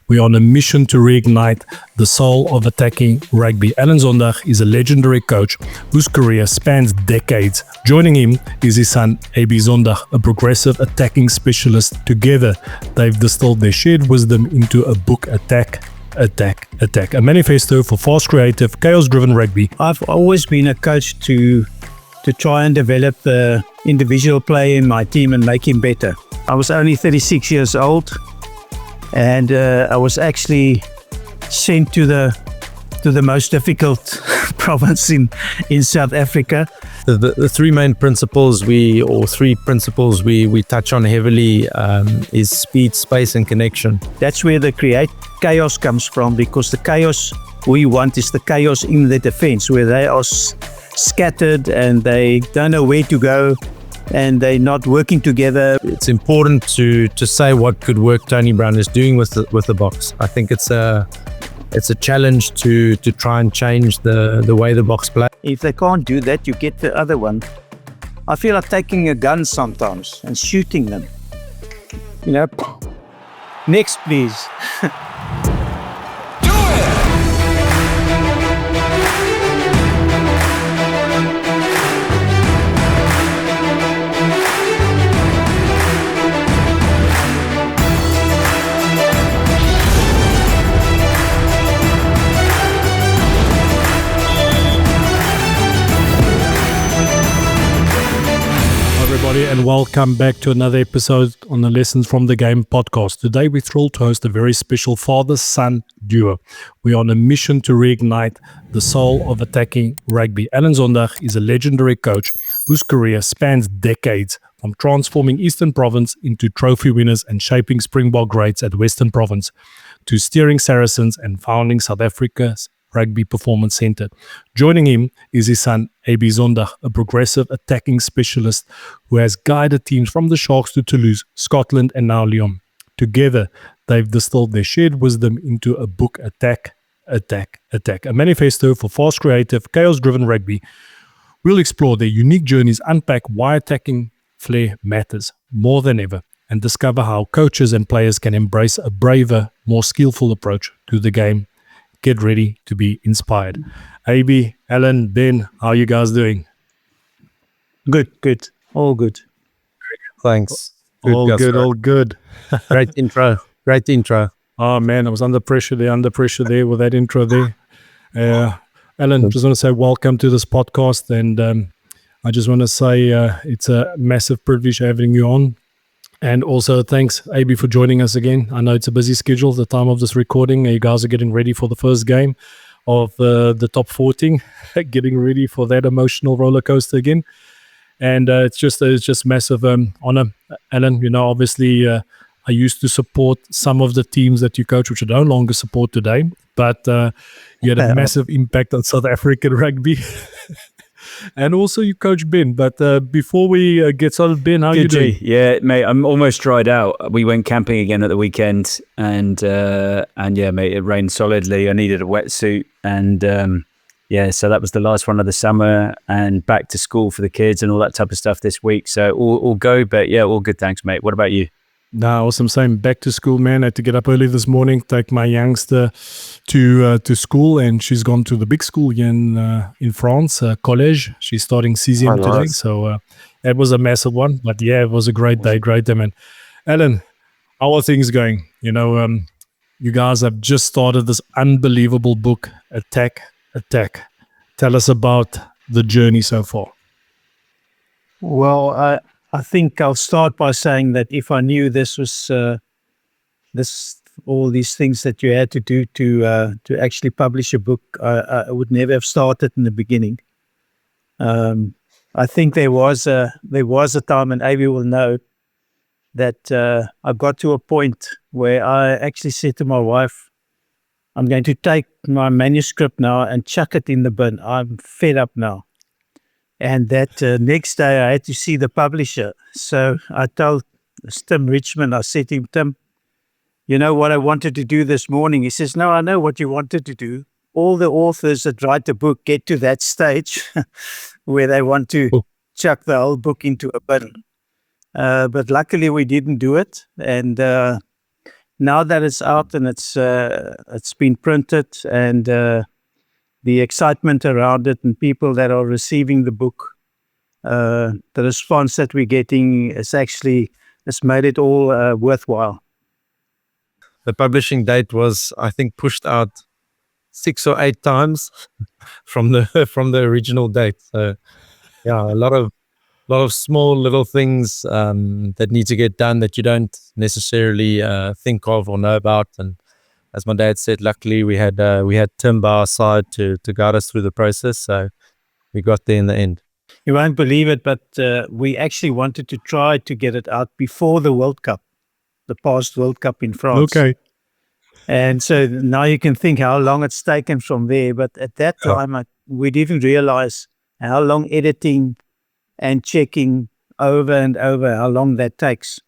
We're on a mission to reignite the soul of attacking rugby. Alan Zondagh is a legendary coach whose career spans decades. Joining him is his son, AB Zondagh, a progressive attacking specialist. Together, they've distilled their shared wisdom into a book, Attack, a manifesto for fast, creative, chaos-driven rugby. I've always been a coach to try and develop the individual player in my team and make him better. I was only 36 years old, and I was actually sent to the most difficult province in South Africa. The three main principles we touch on heavily is speed, space, and connection. That's where the chaos comes from, because the chaos we want is the chaos in the defense, where they are scattered and they don't know where to go and they're not working together. It's important to say what good work Tony Brown is doing with the box. I think it's a challenge to try and change the way the box play. If they can't do that, you get the other one. I feel like taking a gun sometimes and shooting them. You know, next please. And welcome back to another episode on the Lessons from the Game podcast. Today we're thrilled to host a very special father-son duo. We're on a mission to reignite the soul of attacking rugby. Alan Zondagh is a legendary coach whose career spans decades, from transforming Eastern Province into trophy winners and shaping Springbok greats at Western Province, to steering Saracens and founding South Africa's Rugby Performance Centre. Joining him is his son, AB Zondagh, a progressive attacking specialist who has guided teams from the Sharks to Toulouse, Scotland, and now Lyon. Together, they've distilled their shared wisdom into a book, Attack, a manifesto for fast, creative, chaos-driven rugby. We'll explore their unique journeys, unpack why attacking flair matters more than ever, and discover how coaches and players can embrace a braver, more skillful approach to the game. Get ready to be inspired. AB, Alan, Ben, how are you guys doing? Good. All good. Thanks. All good. Great intro. Oh man, I was under pressure there with that intro there. Alan, just want to say welcome to this podcast, and I just want to say it's a massive privilege having you on. And also thanks, AB, for joining us again. I know it's a busy schedule at the time of this recording. You guys are getting ready for the first game of the top 14, getting ready for that emotional roller coaster again. And it's just massive honor. Alan, you know, obviously I used to support some of the teams that you coach, which I no longer support today, but you had a massive impact on South African rugby. And also you coach Ben, but before we get started, Ben, how are you doing? Yeah, mate, I'm almost dried out. We went camping again at the weekend, and yeah, mate, it rained solidly. I needed a wetsuit, and so that was the last one of the summer, and back to school for the kids and all that type of stuff this week. So all go, but yeah, all good. Thanks, mate. What about you? No, awesome. Same. Back to school, man. I had to get up early this morning, take my youngster to school, and she's gone to the big school here in France, college. She's starting CZM today, so it was a massive one. But yeah, it was a great day, man. Alan, how are things going? You know, you guys have just started this unbelievable book, Attack. Tell us about the journey so far. Well, I think I'll start by saying that if I knew this was all these things that you had to do to actually publish a book, I would never have started in the beginning. I think there was a time, and Avi will know, that I got to a point where I actually said to my wife, I'm going to take my manuscript now and chuck it in the bin. I'm fed up now. And that next day I had to see the publisher. So I told Tim Richmond, I said to him, Tim, you know what I wanted to do this morning? He says, no, I know what you wanted to do. All the authors that write a book get to that stage where they want to chuck the whole book into a bin. But luckily we didn't do it. And now that it's out and it's been printed, and the excitement around it and people that are receiving the book, the response that we're getting has made it all worthwhile. The publishing date was, I think, pushed out 6 or 8 times from the original date. So yeah, a lot of small little things that need to get done that you don't necessarily think of or know about. And as my dad said, luckily we had Tim by our side to guide us through the process. So we got there in the end. You won't believe it, but we actually wanted to try to get it out before the World Cup, the past World Cup in France. Okay. And so now you can think how long it's taken from there. But at that time, we didn't realize how long editing and checking over and over, how long that takes.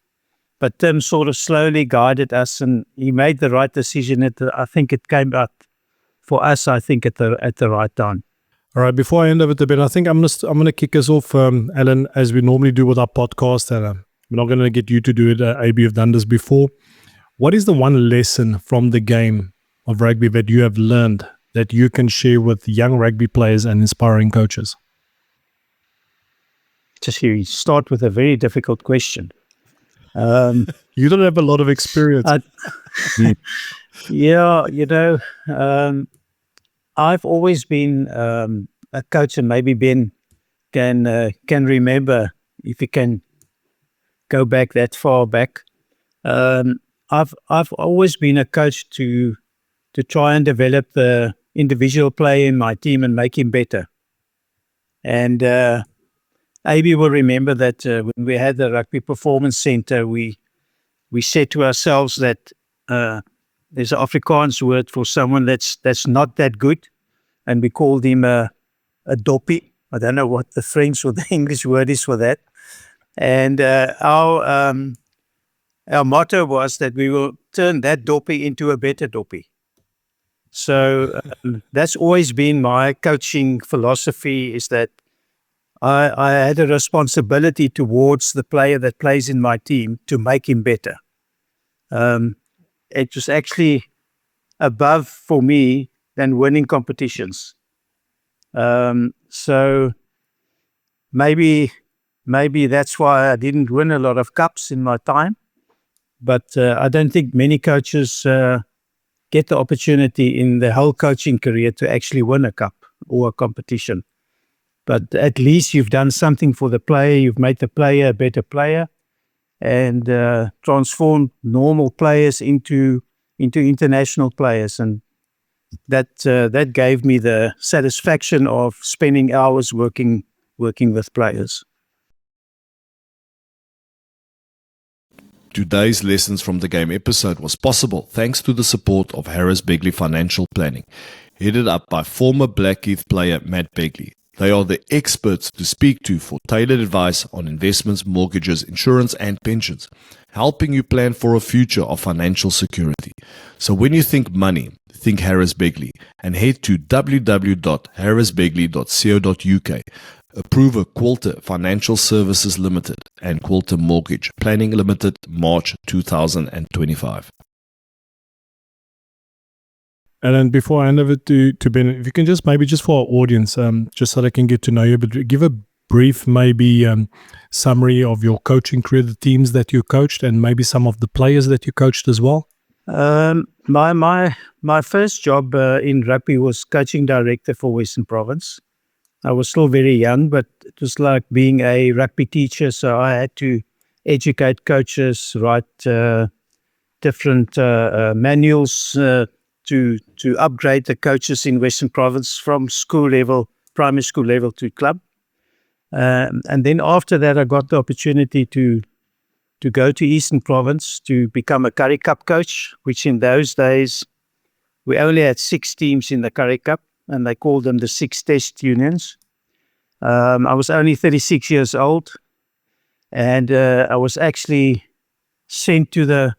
But Tim sort of slowly guided us, and he made the right decision. I think it came out for us, at the right time. All right, before I hand over to Ben, I think I'm gonna kick us off, Alan, as we normally do with our podcast. And we're not going to get you to do it. AB, you've done this before. What is the one lesson from the game of rugby that you have learned that you can share with young rugby players and inspiring coaches? Just you start with a very difficult question. You don't have a lot of experience. Yeah, I've always been a coach, and maybe Ben can remember, if you can go back that far back. I've always been a coach to try and develop the individual player in my team and make him better. And AB will remember that when we had the Rugby Performance Centre, we said to ourselves that there's an Afrikaans word for someone that's not that good, and we called him a doppie. I don't know what the French or the English word is for that. And our motto was that we will turn that doppie into a better doppie. So that's always been my coaching philosophy, is that I had a responsibility towards the player that plays in my team to make him better. It was actually above for me than winning competitions. So maybe that's why I didn't win a lot of cups in my time. But I don't think many coaches get the opportunity in their whole coaching career to actually win a cup or a competition. But at least you've done something for the player. You've made the player a better player, and transformed normal players into international players. And that gave me the satisfaction of spending hours working with players. Today's Lessons from the Game episode was possible thanks to the support of Harris Begley Financial Planning, headed up by former Blackheath player Matt Begley. They are the experts to speak to for tailored advice on investments, mortgages, insurance, and pensions, helping you plan for a future of financial security. So when you think money, think Harris Begley, and head to www.harrisbegley.co.uk. Approver Quilter Financial Services Limited and Quilter Mortgage Planning Limited, March 2025. And then before I hand over to Ben, if you can just maybe just for our audience, just so they can get to know you, but give a brief maybe summary of your coaching career, the teams that you coached, and maybe some of the players that you coached as well. My first job in rugby was coaching director for Western Province. I was still very young, but it was like being a rugby teacher, so I had to educate coaches, write different manuals to upgrade the coaches in Western Province from school level, primary school level to club. And then after that, I got the opportunity to go to Eastern Province to become a Currie Cup coach, which in those days, we only had 6 teams in the Currie Cup, and they called them the 6 test unions. I was only 36 years old, and I was actually sent to the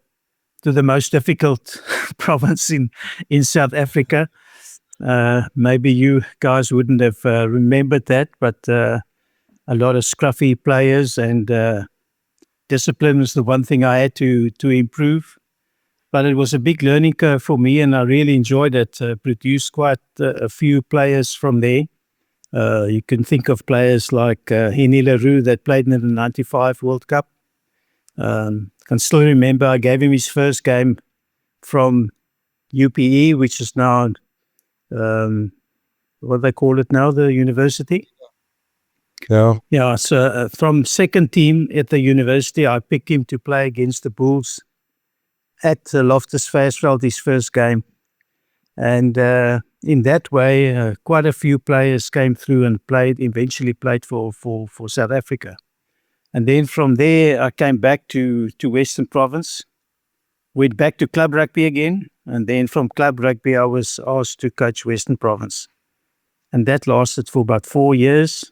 most difficult province in South Africa. Maybe you guys wouldn't have remembered that, but a lot of scruffy players, and discipline was the one thing I had to improve. but it was a big learning curve for me, and I really enjoyed it. Produced quite a few players from there. You can think of players like Henny Leroux that played in the 95 World Cup. Can still remember I gave him his first game from UPE, which is now, what they call it now, the university. Yeah. Yeah, so from second team at the university, I picked him to play against the Bulls at Loftus Versfeld, his first game. And in that way, quite a few players came through and eventually played for South Africa. And then from there, I came back to Western Province, went back to club rugby again. And then from club rugby, I was asked to coach Western Province. And that lasted for about 4 years.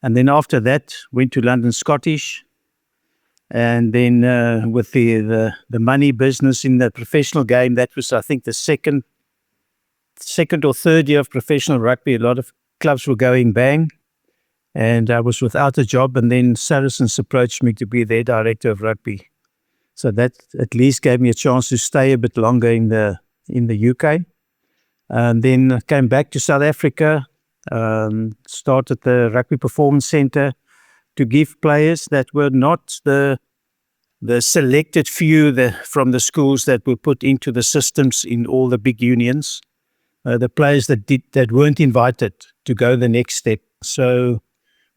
And then after that, went to London Scottish. And then with the money business in the professional game, that was, I think, the second or third year of professional rugby. A lot of clubs were going bang. And I was without a job. And then Saracens approached me to be their director of rugby. So that at least gave me a chance to stay a bit longer in the UK. And then I came back to South Africa, started the Rugby Performance Centre to give players that were not the selected few from the schools that were put into the systems in all the big unions, the players that weren't invited to go the next step. So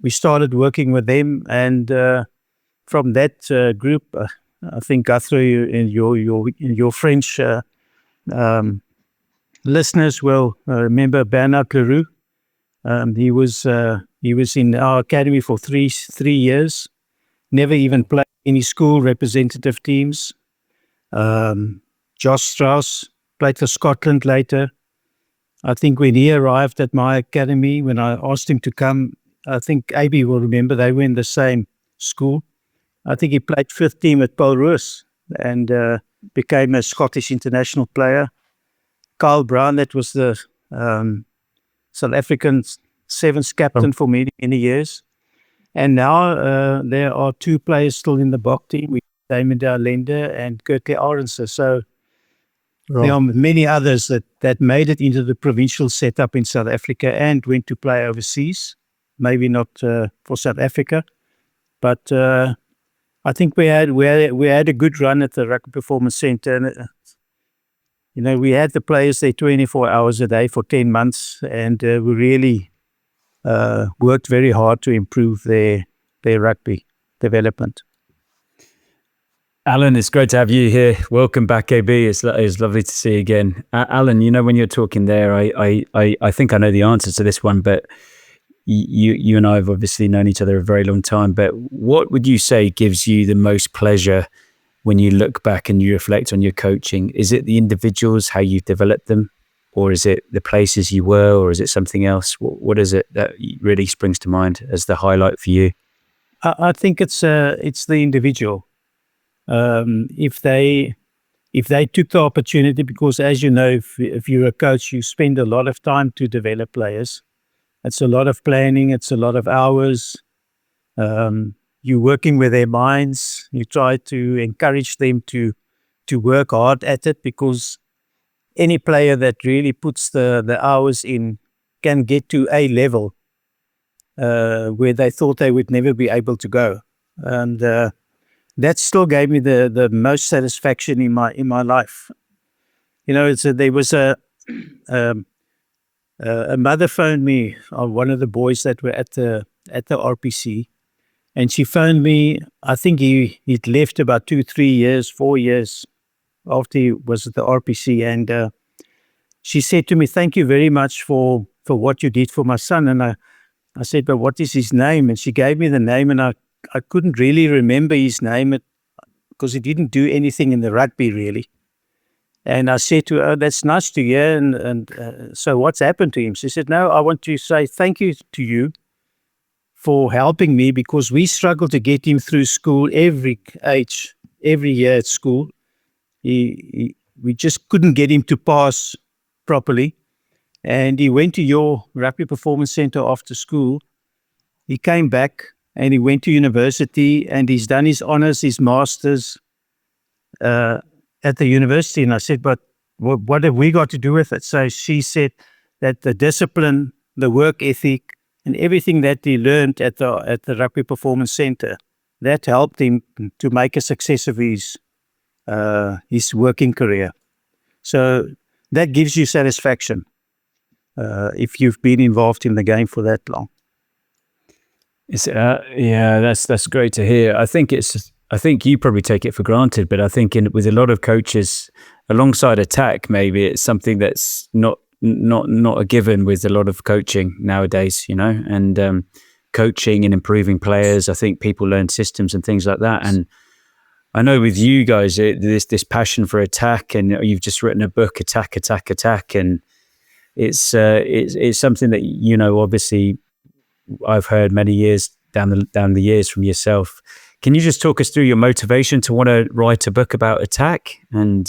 we started working with them, and from that group, I think Gurthro, in your French listeners will remember Bernard Leroux. He was in our academy for three years. Never even played any school representative teams. Josh Strauss played for Scotland later. I think when he arrived at my academy, when I asked him to come, I think AB will remember, they were in the same school. I think he played fifth team at Paul Roos and became a Scottish international player. Carl Brown, that was the South African sevens captain for many years. And now there are two players still in the Bok team, Damon Lender and Gurthro Arendse. So there are many others that made it into the provincial setup in South Africa and went to play overseas. Maybe not for South Africa, but I think we had a good run at the Rugby Performance Centre. And, we had the players there 24 hours a day for 10 months, and we really worked very hard to improve their rugby development. Alan, it's great to have you here. Welcome back, AB. It's lovely to see you again. Alan, when you're talking there, I think I know the answer to this one, but you and I have obviously known each other a very long time. But what would you say gives you the most pleasure when you look back and you reflect on your coaching? Is it the individuals, how you've developed them? Or is it the places you were? Or is it something else? What is it that really springs to mind as the highlight for you? I think it's the individual. If they took the opportunity, because as you know, if you're a coach, you spend a lot of time to develop players. It's a lot of planning. It's a lot of hours. You're working with their minds. You try to encourage them to work hard at it, because any player that really puts the hours in can get to a level where they thought they would never be able to go. And that still gave me the most satisfaction in my life. There was a mother phoned me, one of the boys that were at the RPC, and she phoned me. I think he'd left about 2, 3 years, 4 years after he was at the RPC, and she said to me, "Thank you very much for what you did for my son." And I said, "But what is his name?" And she gave me the name, and I couldn't really remember his name because he didn't do anything in the rugby really. And I said to her, "Oh, that's nice to hear. And so what's happened to him?" She said, "No, I want to say thank you to you for helping me, because we struggled to get him through school every year at school. We just couldn't get him to pass properly. And he went to your Rugby Performance Centre after school. He came back and he went to university, and he's done his honours, his masters. at the university, and I said, but what have we got to do with it? So she said that the discipline, the work ethic, and everything that he learned at the Rugby Performance Centre, that helped him to make a success of his working career. So that gives you satisfaction if you've been involved in the game for that long. Yeah, that's great to hear. I think you probably take it for granted, but I think with a lot of coaches, alongside attack, maybe it's something that's not a given with a lot of coaching nowadays, and coaching and improving players. I think people learn systems and things like that. And I know with you guys, this passion for attack, and you've just written a book, Attack, and it's something that obviously I've heard many years down the years from yourself. Can you just talk us through your motivation to want to write a book about attack? And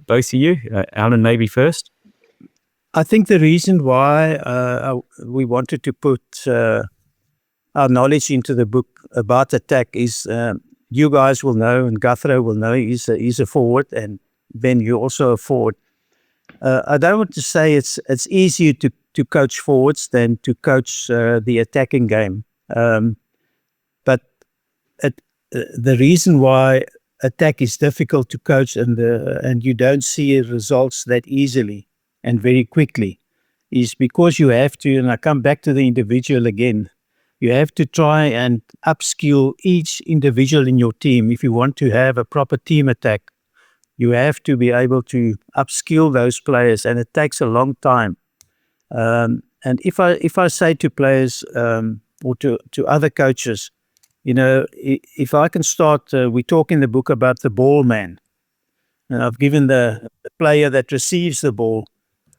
both of you, Alan, maybe first. I think the reason why we wanted to put our knowledge into the book about attack is you guys will know, and Gurthro will know, he's a forward, and Ben, you're also a forward. I don't want to say it's easier to coach forwards than to coach the attacking game. But the reason why attack is difficult to coach and you don't see results that easily and very quickly is because you have to, and I come back to the individual again, you have to try and upskill each individual in your team. If you want to have a proper team attack, you have to be able to upskill those players, and it takes a long time. And if I say to players or to other coaches, if I can start, we talk in the book about the ball man. And I've given the player that receives the ball,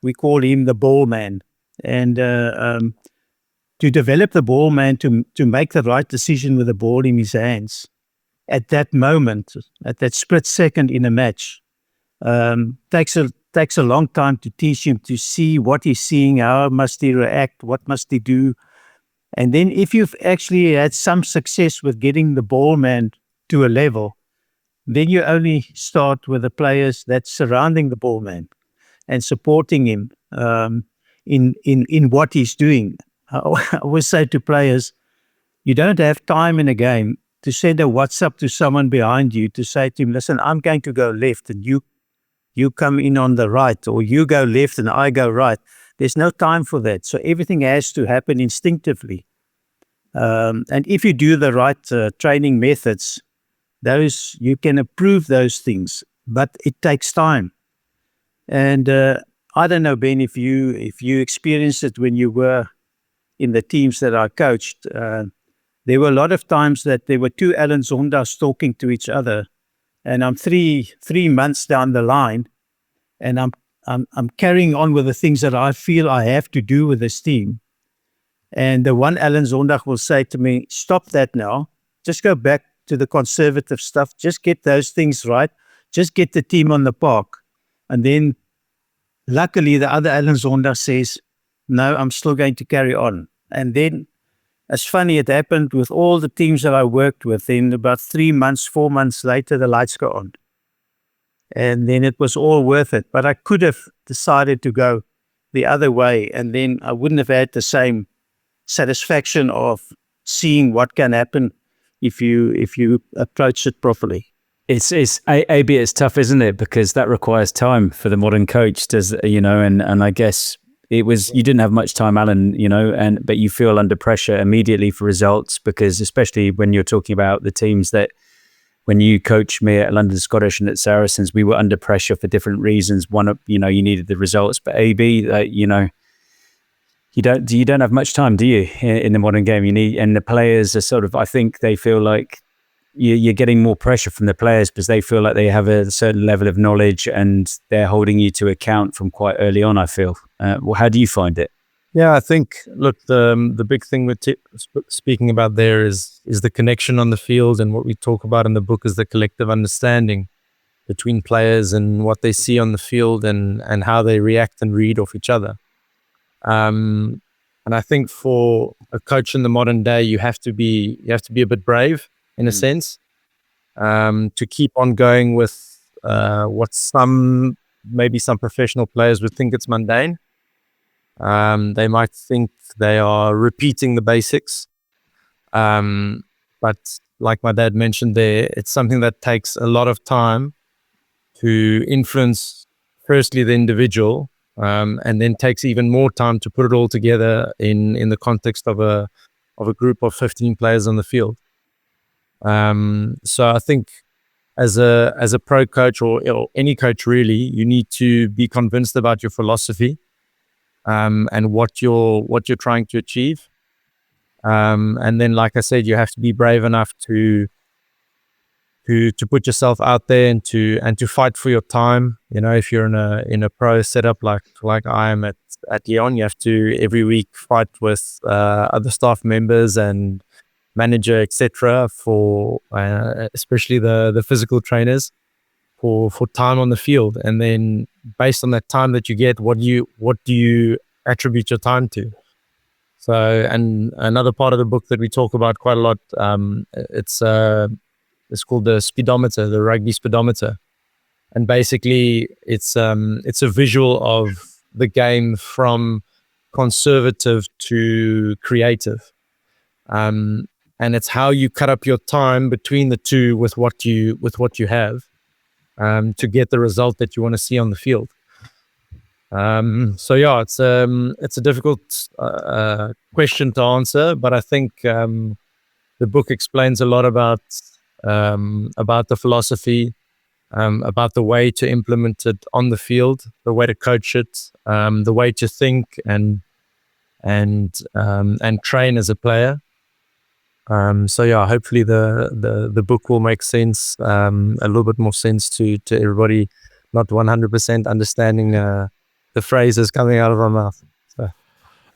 we call him the ball man. And to develop the ball man to make the right decision with the ball in his hands at that moment, at that split second in a match, takes a long time to teach him to see what he's seeing, how must he react, what must he do. And then if you've actually had some success with getting the ball man to a level, then you only start with the players that's surrounding the ball man and supporting him in what he's doing. I always say to players, you don't have time in a game to send a WhatsApp to someone behind you to say to him, listen, I'm going to go left and you come in on the right, or you go left and I go right. There's no time for that. So everything has to happen instinctively. And if you do the right training methods, those you can improve those things, but it takes time. And I don't know, Ben, if you experienced it when you were in the teams that I coached. There were a lot of times that there were two Alan Zondaghs talking to each other, and I'm three months down the line, and I'm carrying on with the things that I feel I have to do with this team. And the one Alan Zondagh will say to me, stop that now. Just go back to the conservative stuff. Just get those things right. Just get the team on the park. And then luckily the other Alan Zondagh says, no, I'm still going to carry on. And then it's funny, it happened with all the teams that I worked with. In about 3 months, 4 months later, the lights go on. And then it was all worth it. But I could have decided to go the other way, and then I wouldn't have had the same satisfaction of seeing what can happen if you approach it properly. It's AB, it's tough, isn't it? Because that requires time for the modern coach, and I guess it was, you didn't have much time, Alan, but you feel under pressure immediately for results, because especially when you're talking about the teams that, when you coached me at London Scottish and at Saracens, we were under pressure for different reasons. One, you needed the results, but AB, you don't have much time, do you, in the modern game? And the players are sort of, I think they feel like you're getting more pressure from the players because they feel like they have a certain level of knowledge and they're holding you to account from quite early on, I feel. How do you find it? Yeah, I think, look, the big thing we're speaking about there is the connection on the field, and what we talk about in the book is the collective understanding between players and what they see on the field and how they react and read off each other. And I think for a coach in the modern day, you have to be a bit brave in a sense, to keep on going with maybe some professional players would think it's mundane. They might think they are repeating the basics. But like my dad mentioned there, it's something that takes a lot of time to influence, firstly, the individual, and then takes even more time to put it all together in the context of a group of 15 players on the field. So I think as a pro coach or any coach really, you need to be convinced about your philosophy, and what you're trying to achieve. And then, like I said, you have to be brave enough to put yourself out there and to fight for your time. If you're in a pro setup like I am at Lyon, you have to every week fight with other staff members and manager, etc. For especially the physical trainers for time on the field. And then based on that time that you get, what do you attribute your time to? So, and another part of the book that we talk about quite a lot, it's called the speedometer, the rugby speedometer. And basically it's a visual of the game from conservative to creative. And it's how you cut up your time between the two with what you have, to get the result that you want to see on the field. So yeah, it's a difficult question to answer, but I think the book explains a lot about the philosophy, about the way to implement it on the field, the way to coach it, the way to think and train as a player. So yeah, hopefully the book will make sense, a little bit more sense to everybody, not 100% understanding the phrases coming out of our mouth. So.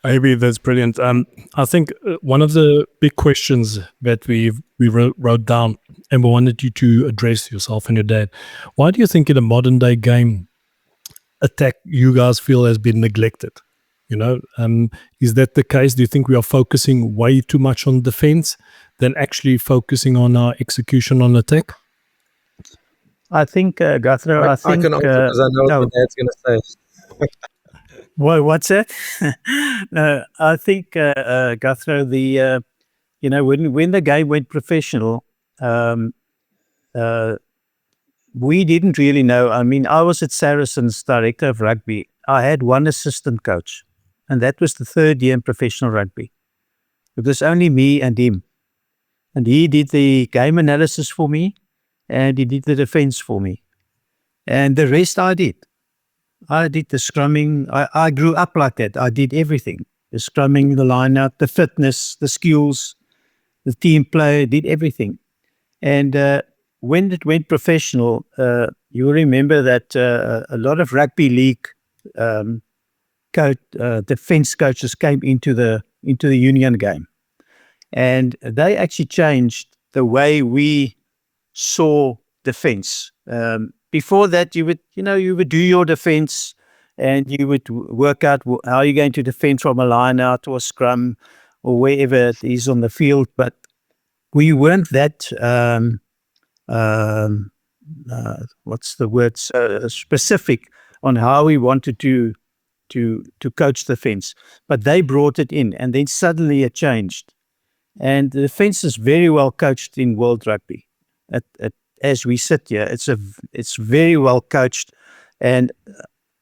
AB, that's brilliant. I think one of the big questions that we wrote down, and we wanted you to address yourself and your dad. Why do you think in a modern day game, attack you guys feel has been neglected? Is that the case? Do you think we are focusing way too much on defense than actually focusing on our execution on attack? I think, Gurthro, I can answer because I know what Dad's going to say. Well, what's that? No, I think, Gurthro, when the game went professional, we didn't really know. I mean, I was at Saracens, director of rugby. I had one assistant coach, and that was the third year in professional rugby. It was only me and him. And he did the game analysis for me, and he did the defense for me. And the rest I did. I did the scrumming. I grew up like that. I did everything. The scrumming, the line-out, the fitness, the skills, the team play, did everything. And when it went professional, you remember that a lot of rugby league defense coaches came into the union game. And they actually changed the way we saw defense. Before that, you would do your defense and you would work out how you're going to defend from a line out or a scrum or wherever it is on the field. But we weren't that, specific on how we wanted to coach defense. But they brought it in, and then suddenly it changed. And the defense is very well coached in world rugby. As we sit here, it's very well coached, and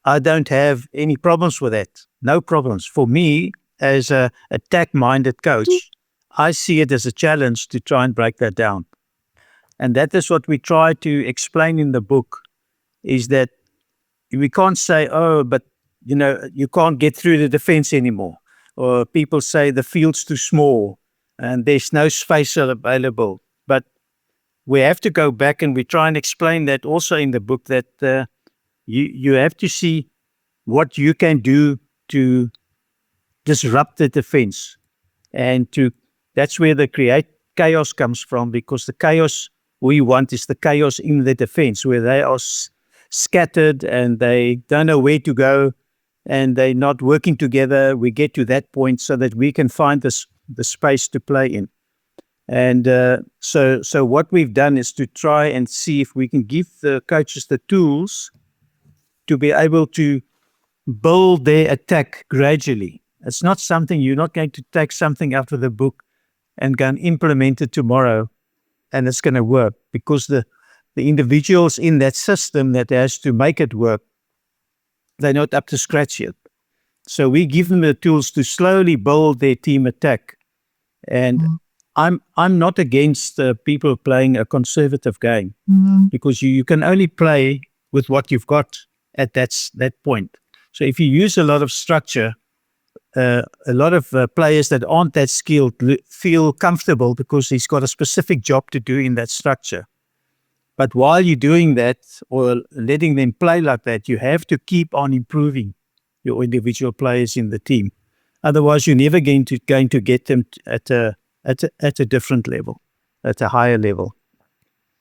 I don't have any problems with that. No problems. For me, as a attack-minded coach, I see it as a challenge to try and break that down. And that is what we try to explain in the book, is that we can't say, but you can't get through the defense anymore. Or people say the field's too small and there's no space available. But we have to go back, and we try and explain that also in the book, that you have to see what you can do to disrupt the defense. And that's where the chaos comes from, because the chaos we want is the chaos in the defense, where they are scattered and they don't know where to go and they're not working together. We get to that point so that we can find the space to play in. And so what we've done is to try and see if we can give the coaches the tools to be able to build their attack gradually. It's not something, you're not going to take something out of the book and go and implement it tomorrow and it's going to work, because the individuals in that system that has to make it work, they're not up to scratch yet. So we give them the tools to slowly build their team attack. And I'm not against people playing a conservative game, because you can only play with what you've got at that point. So if you use a lot of structure, a lot of players that aren't that skilled feel comfortable because he's got a specific job to do in that structure. But while you're doing that or letting them play like that, you have to keep on improving your individual players in the team. Otherwise, you're never going to get them at a different level, at a higher level.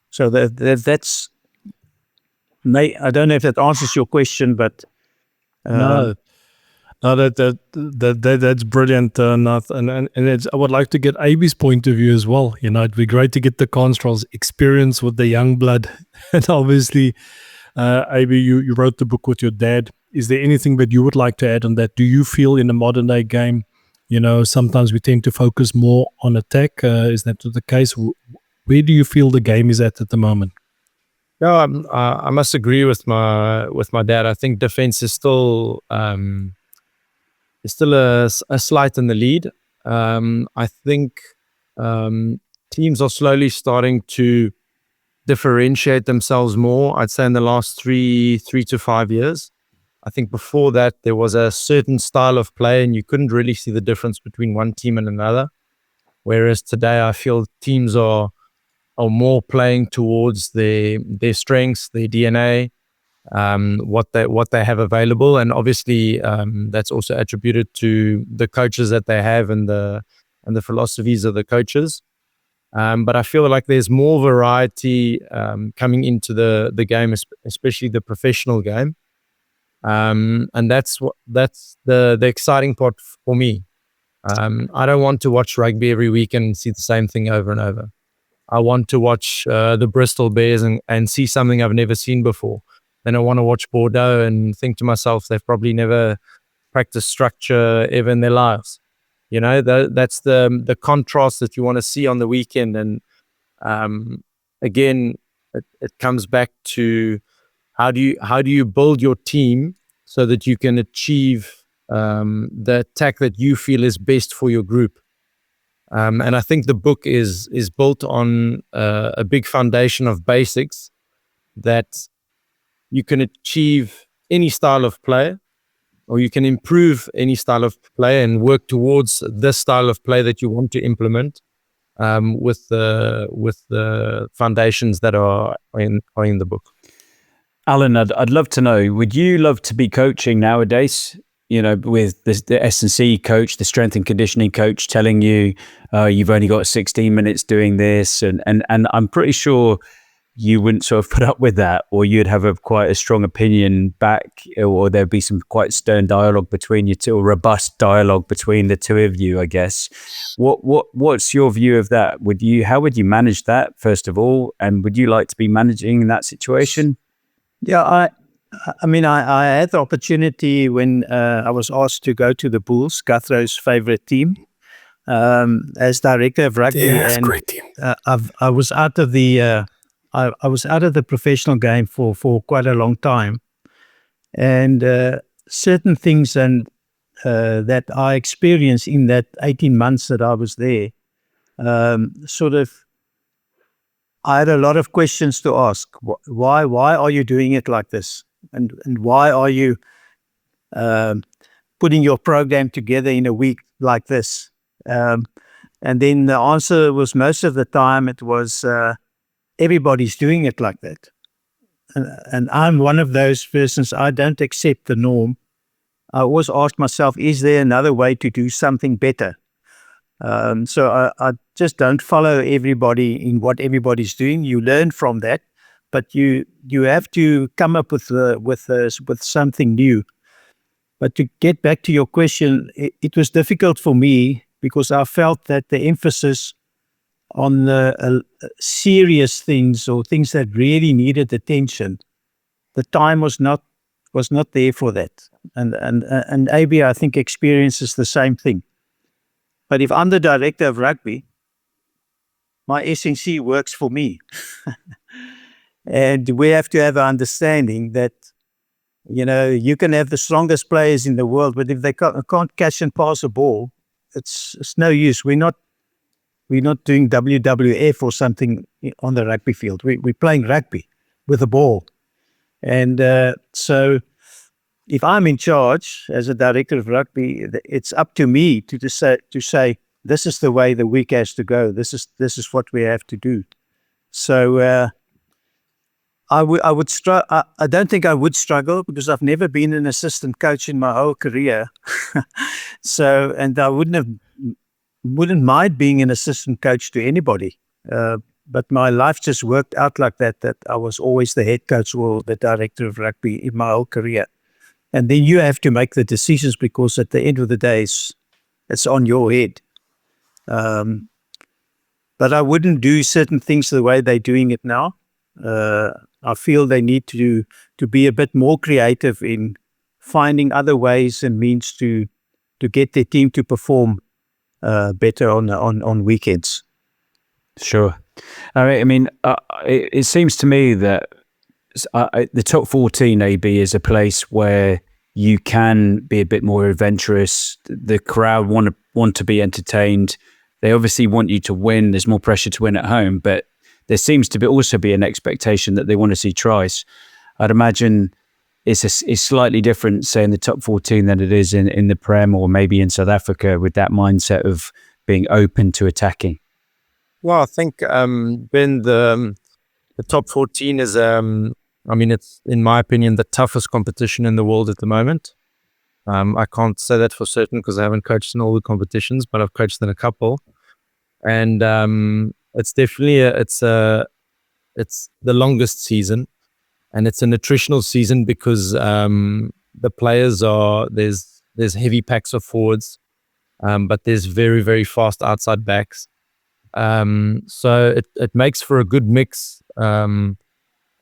So that's. I don't know if that answers your question, but No, that's brilliant, Nath. And I would like to get AB's point of view as well. It'd be great to get the Constrol's experience with the young blood. And obviously, AB, you wrote the book with your dad. Is there anything that you would like to add on that? Do you feel in the modern day game, sometimes we tend to focus more on attack? Is that the case? Where do you feel the game is at the moment? No, I must agree with my dad. I think defense is still a slight in the lead. I think teams are slowly starting to differentiate themselves more. I'd say in the last 3 to 5 years. I think before that there was a certain style of play, and you couldn't really see the difference between one team and another. Whereas today, I feel teams are more playing towards their strengths, their DNA, what they have available, and obviously that's also attributed to the coaches that they have and the philosophies of the coaches. But I feel like there's more variety coming into the game, especially the professional game, and that's the exciting part for me. I don't want to watch rugby every week and see the same thing over and over. I want to watch the Bristol Bears and see something I've never seen before. Then I want to watch Bordeaux and think to myself, they've probably never practiced structure ever in their lives. That's the contrast that you want to see on the weekend. And again, it comes back to how do you build your team so that you can achieve the attack that you feel is best for your group. And I think the book is built on a big foundation of basics that you can achieve any style of play, or you can improve any style of play and work towards the style of play that you want to implement with the foundations that are in the book. Alan, I'd love to know, would you love to be coaching nowadays? With the S&C coach, the strength and conditioning coach telling you, you've only got 16 minutes doing this. And I'm pretty sure you wouldn't sort of put up with that, or you'd have quite a strong opinion back, or there'd be some quite stern dialogue between you two, or robust dialogue between the two of you, I guess. What's your view of that? How would you manage that, first of all? And would you like to be managing in that situation? Yeah, I had the opportunity when I was asked to go to the Bulls, Gurthro's favorite team, as director of rugby. Yeah, it's a great team. I was out of the professional game for quite a long time, and certain things that I experienced in that 18 months that I was there, I had a lot of questions to ask. Why are you doing it like this? And why are you putting your program together in a week like this? And then the answer was, most of the time it was, everybody's doing it like that. And I'm one of those persons. I don't accept the norm. I always ask myself, is there another way to do something better? So I just don't follow everybody in what everybody's doing. You learn from that, but you have to come up with something new. But to get back to your question, it was difficult for me because I felt that the emphasis on serious things or things that really needed attention, the time was not there for that. And AB, I think, experiences the same thing. But if I'm the director of rugby, my SNC works for me. And we have to have an understanding that, you can have the strongest players in the world, but if they can't catch and pass a ball, it's no use. We're not doing WWF or something on the rugby field. We're playing rugby with a ball. And so if I'm in charge as a director of rugby, it's up to me to say, this is the way the week has to go. This is what we have to do. So I don't think I would struggle because I've never been an assistant coach in my whole career. So, and I wouldn't mind being an assistant coach to anybody. But my life just worked out like that I was always the head coach or the director of rugby in my whole career. And then you have to make the decisions because at the end of the day, it's on your head. But I wouldn't do certain things the way they're doing it now. I feel they need to be a bit more creative in finding other ways and means to get their team to perform better on weekends. Sure. I mean, it seems to me that the top 14 AB is a place where you can be a bit more adventurous. The crowd want to be entertained. They obviously want you to win. There's more pressure to win at home, but there seems to also be an expectation that they want to see tries. I'd imagine it's slightly different, say, in the top 14 than it is in the Prem or maybe in South Africa with that mindset of being open to attacking. Well, I think Ben, the top 14 is, it's, in my opinion, the toughest competition in the world at the moment. I can't say that for certain because I haven't coached in all the competitions, but I've coached in a couple. And it's definitely it's the longest season, and it's an attritional season because the players there's heavy packs of forwards, but there's very, very fast outside backs. So it makes for a good mix,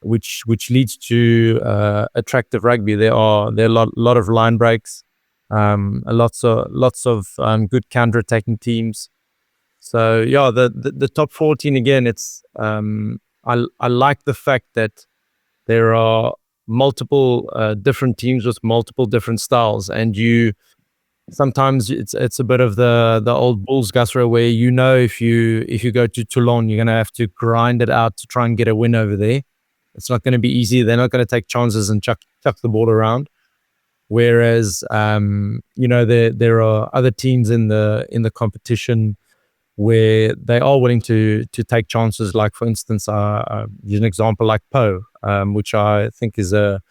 which leads to attractive rugby. There are a lot of line breaks, lots of good counter-attacking teams. So yeah, the top 14 again. It's I like the fact that there are multiple different teams with multiple different styles, and sometimes it's a bit of the old Bulls Gurthro where if you go to Toulon, you're gonna have to grind it out to try and get a win over there. It's not going to be easy. They're not going to take chances and chuck the ball around. Whereas there are other teams in the competition where they are willing to take chances. Like for instance, use an example like Po, which I think is a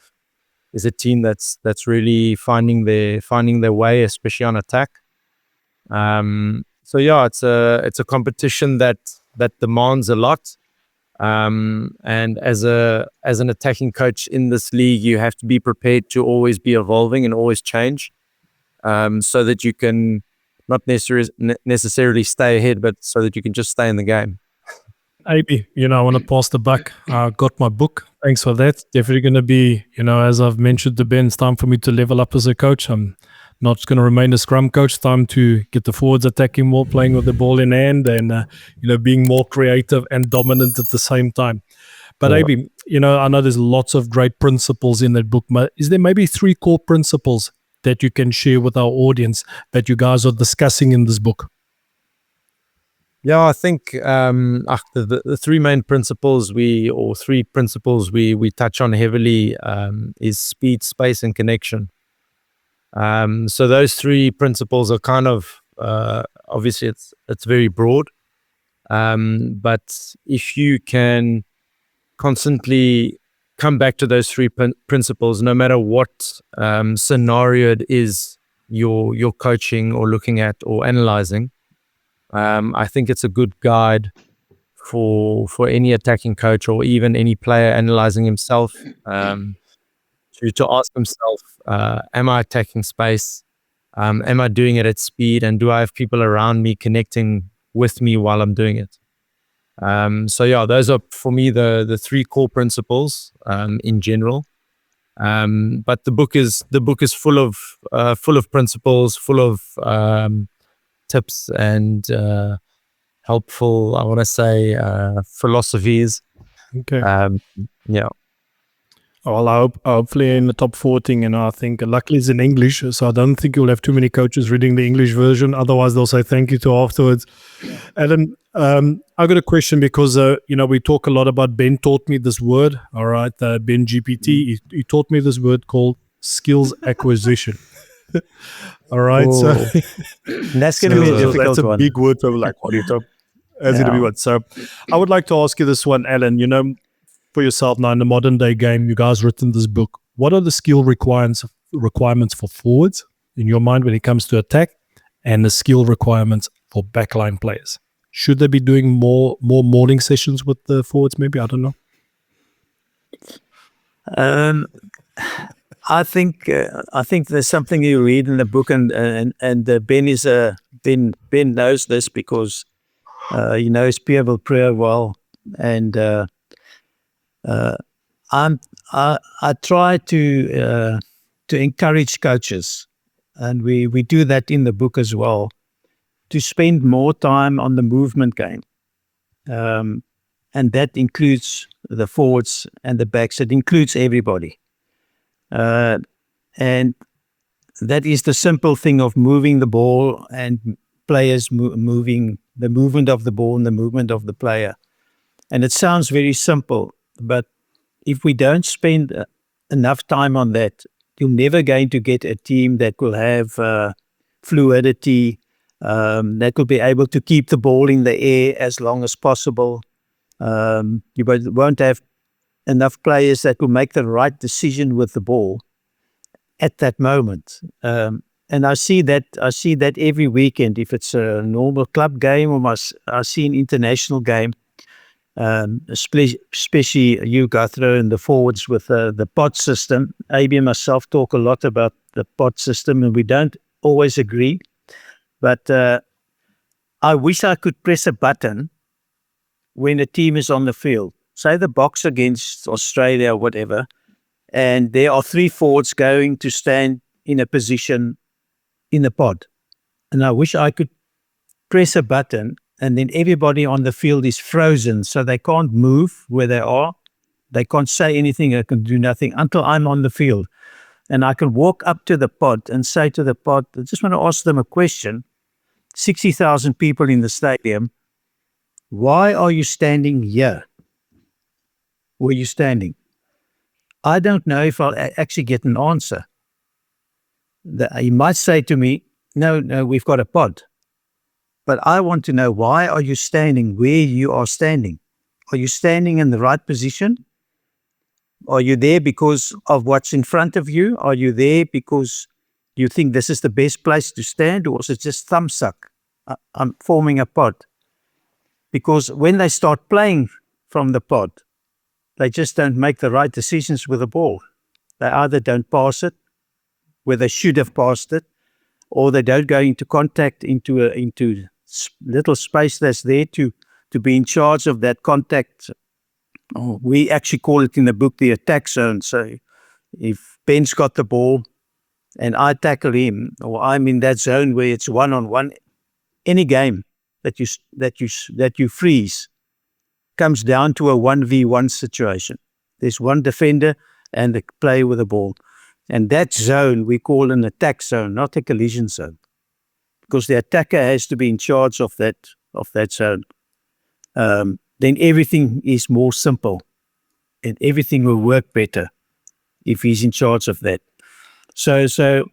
team that's really finding their way, especially on attack. So yeah, it's a competition that demands a lot. And as an attacking coach in this league, you have to be prepared to always be evolving and always change, so that you can not necessarily stay ahead, but so that you can just stay in the game. AB, I want to pass the buck. I got my book. Thanks for that. Definitely going to be, as I've mentioned to Ben, it's time for me to level up as a coach. I'm not going to remain a scrum coach. Time to get the forwards attacking more, playing with the ball in hand, and being more creative and dominant at the same time. But AB, I know there's lots of great principles in that book. Is there maybe 3 core principles that you can share with our audience that you guys are discussing in this book? Yeah, I think the 3 main principles we touch on heavily is speed, space, and connection. So those 3 principles are kind of obviously it's very broad, but if you can constantly come back to those 3 principles, no matter what scenario it is you're coaching or looking at or analyzing, I think it's a good guide for any attacking coach or even any player analyzing himself, to ask himself, am I attacking space? Am I doing it at speed? And do I have people around me connecting with me while I'm doing it? So yeah, those are for me the three core principles in general. But the book is full of principles, full of tips and helpful, I want to say, philosophies. Okay. Yeah. Well, hopefully in the top 14, I think luckily it's in English, so I don't think you'll have too many coaches reading the English version. Otherwise, they'll say thank you to afterwards. Alan, I got a question because, we talk a lot about Ben taught me this word, all right, Ben GPT. He taught me this word called skills acquisition. All right. So that's going to be a difficult that's a one. big word for like, what do you talk? That's going to be what. So I would like to ask you this one, Alan, for yourself now in the modern day game, you guys written this book. What are the skill requirements for forwards in your mind when it comes to attack, and the skill requirements for backline players? Should they be doing more morning sessions with the forwards? Maybe, I don't know. I think there's something you read in the book, and Ben knows this because he knows Pierre Villepre well, and I try to encourage coaches, and we do that in the book as well, to spend more time on the movement game, and that includes the forwards and the backs. It includes everybody, and that is the simple thing of moving the ball and players moving, the movement of the ball and the movement of the player. And it sounds very simple, but if we don't spend enough time on that, you're never going to get a team that will have fluidity, that will be able to keep the ball in the air as long as possible. You won't have enough players that will make the right decision with the ball at that moment. And I see that every weekend. If it's a normal club game or I see an international game, especially you, Gurthro, and the forwards with the pod system. AB and myself talk a lot about the pod system, and we don't always agree. But I wish I could press a button when a team is on the field, say the Boks against Australia or whatever, and there are 3 forwards going to stand in a position in the pod. And I wish I could press a button and then everybody on the field is frozen, so they can't move where they are. They can't say anything, they can do nothing until I'm on the field. And I can walk up to the pod and say to the pod, I just want to ask them a question. 60,000 people in the stadium. Why are you standing here? Where you standing? I don't know if I'll actually get an answer. He might say to me, no, we've got a pod. But I want to know, why are you standing where you are standing? Are you standing in the right position? Are you there because of what's in front of you? Are you there because you think this is the best place to stand? Or is it just thumbsuck? I'm forming a pod. Because when they start playing from the pod, they just don't make the right decisions with the ball. They either don't pass it where they should have passed it, or they don't go into contact into little space that's there to be in charge of that contact. We actually call it in the book the attack zone. So if Ben's got the ball and I tackle him, or I'm in that zone where it's one-on-one, any game that you freeze comes down to a 1v1 situation. There's one defender and the player with the ball. And that zone we call an attack zone, not a collision zone, because the attacker has to be in charge of that zone. Then everything is more simple and everything will work better if he's in charge of that. So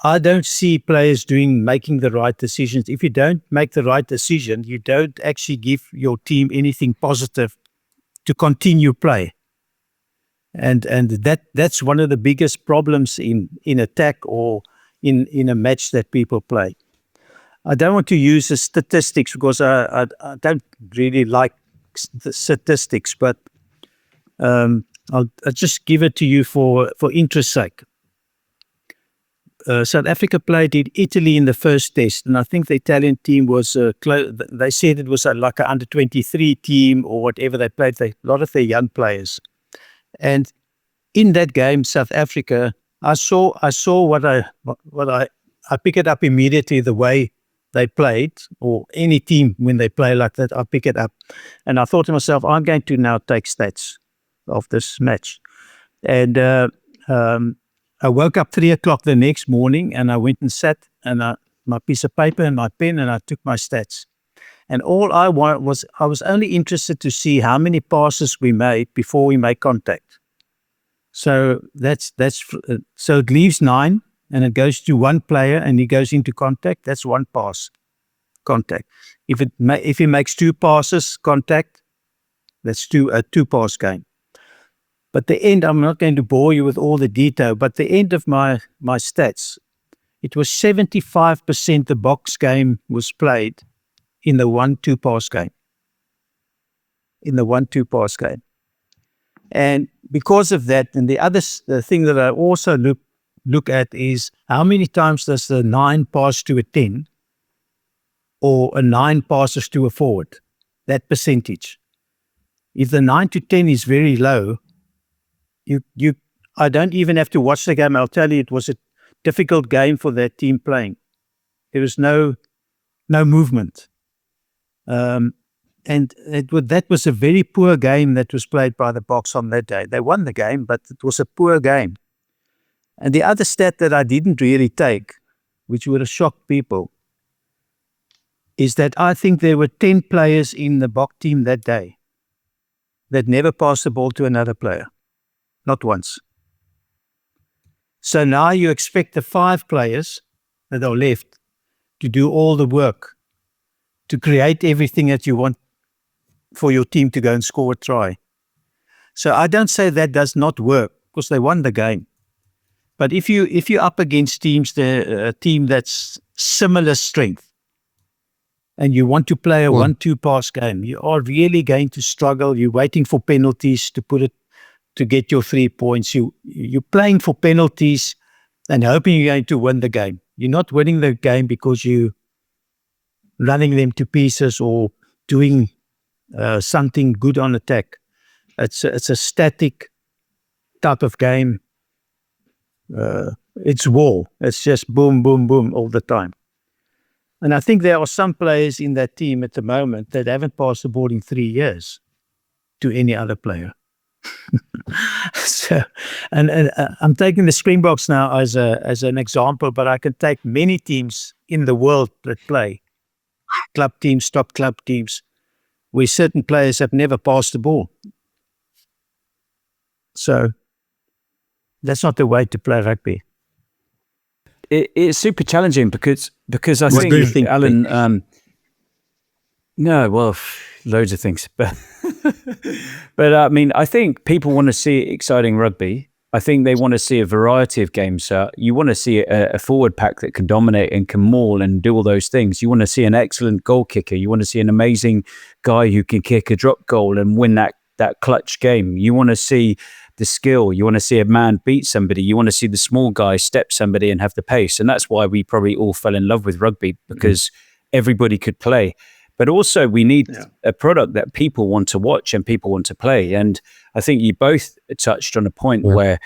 I don't see players making the right decisions. If you don't make the right decision, you don't actually give your team anything positive to continue play. And that's one of the biggest problems in attack or in a match that people play. I don't want to use the statistics because I don't really like the statistics, but I'll just give it to you for interest's sake. South Africa played in Italy in the first test, and I think the Italian team was they said it was like an under-23 team or whatever they played. A lot of their young players, and in that game, South Africa, I saw what I pick it up immediately, the way they played, or any team when they play like that, I pick it up, and I thought to myself, I'm going to now take stats of this match, and I woke up 3 o'clock the next morning, and I went and sat, and my piece of paper and my pen, and I took my stats. And all I wanted was, I was only interested to see how many passes we made before we made contact. So so it leaves 9, and it goes to one player, and he goes into contact. That's one pass, contact. If he makes 2 passes, contact, that's a 2-pass game. But the end, I'm not going to bore you with all the detail, but the end of my stats, it was 75% the box game was played in the 1-2 pass game. In the 1-2 pass game. And because of that, and the thing that I also look at is how many times does the 9 pass to a 10 or a 9 passes to a forward, that percentage. If the 9 to 10 is very low, I don't even have to watch the game. I'll tell you, it was a difficult game for that team playing. There was no movement. And that was a very poor game that was played by the Boks on that day. They won the game, but it was a poor game. And the other stat that I didn't really take, which would have shocked people, is that I think there were 10 players in the Bok team that day that never passed the ball to another player. Not once. So now you expect the 5 players that are left to do all the work, to create everything that you want for your team to go and score a try. So I don't say that does not work, because they won the game. But if you're up against a team that's similar strength, and you want to play a 1-2 pass game, you are really going to struggle. You're waiting for penalties to get your 3 points. You're playing for penalties and hoping you're going to win the game. You're not winning the game because you're running them to pieces or doing something good on attack. It's a static type of game. It's war. It's just boom, boom, boom all the time. And I think there are some players in that team at the moment that haven't passed the ball in 3 years to any other player. So, and I'm taking the Springboks now as an example, but I can take many teams in the world that play, club teams, top club teams, where certain players have never passed the ball. So that's not the way to play rugby. It's super challenging because I What do you think, think, Alan, no, well, loads of things, but I mean, I think people want to see exciting rugby. I think they want to see a variety of games. You want to see a forward pack that can dominate and can maul and do all those things. You want to see an excellent goal kicker. You want to see an amazing guy who can kick a drop goal and win that clutch game. You want to see the skill. You want to see a man beat somebody. You want to see the small guy step somebody and have the pace. And that's why we probably all fell in love with rugby, because everybody could play. But also we need a product that people want to watch and people want to play. And I think you both touched on a point where,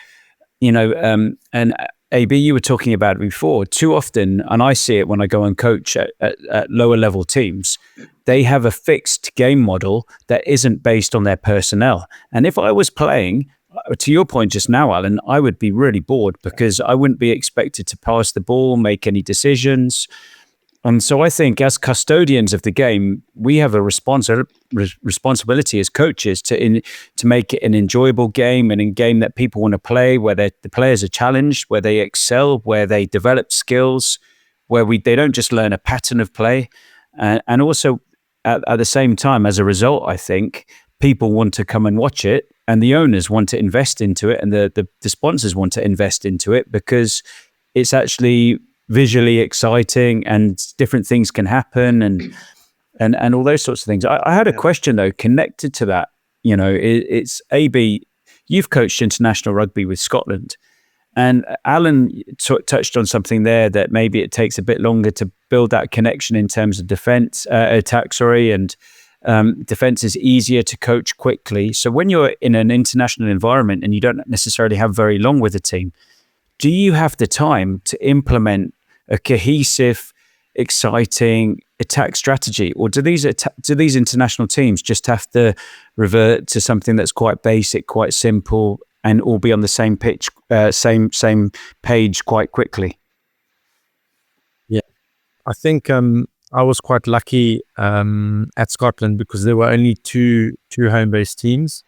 and AB, you were talking about it before, too often, and I see it when I go and coach at lower level teams, they have a fixed game model that isn't based on their personnel. And if I was playing, to your point just now, Alan, I would be really bored because I wouldn't be expected to pass the ball, make any decisions. And so I think as custodians of the game, we have a responsibility as coaches to make it an enjoyable game and a game that people want to play, where the players are challenged, where they excel, where they develop skills, where they don't just learn a pattern of play. And also at the same time, as a result, I think people want to come and watch it, and the owners want to invest into it, and the sponsors want to invest into it, because it's actually visually exciting and different things can happen and all those sorts of things. I had a question though connected to that. It's AB, you've coached international rugby with Scotland, And Alan touched on something there, that maybe it takes a bit longer to build that connection in terms of attack, and defense is easier to coach quickly. So when you're in an international environment and you don't necessarily have very long with a team, do you have the time to implement a cohesive, exciting attack strategy, or do these international teams just have to revert to something that's quite basic, quite simple, and all be on the same pitch, same page quite quickly? Yeah, I think I was quite lucky at Scotland because there were only two home-based teams.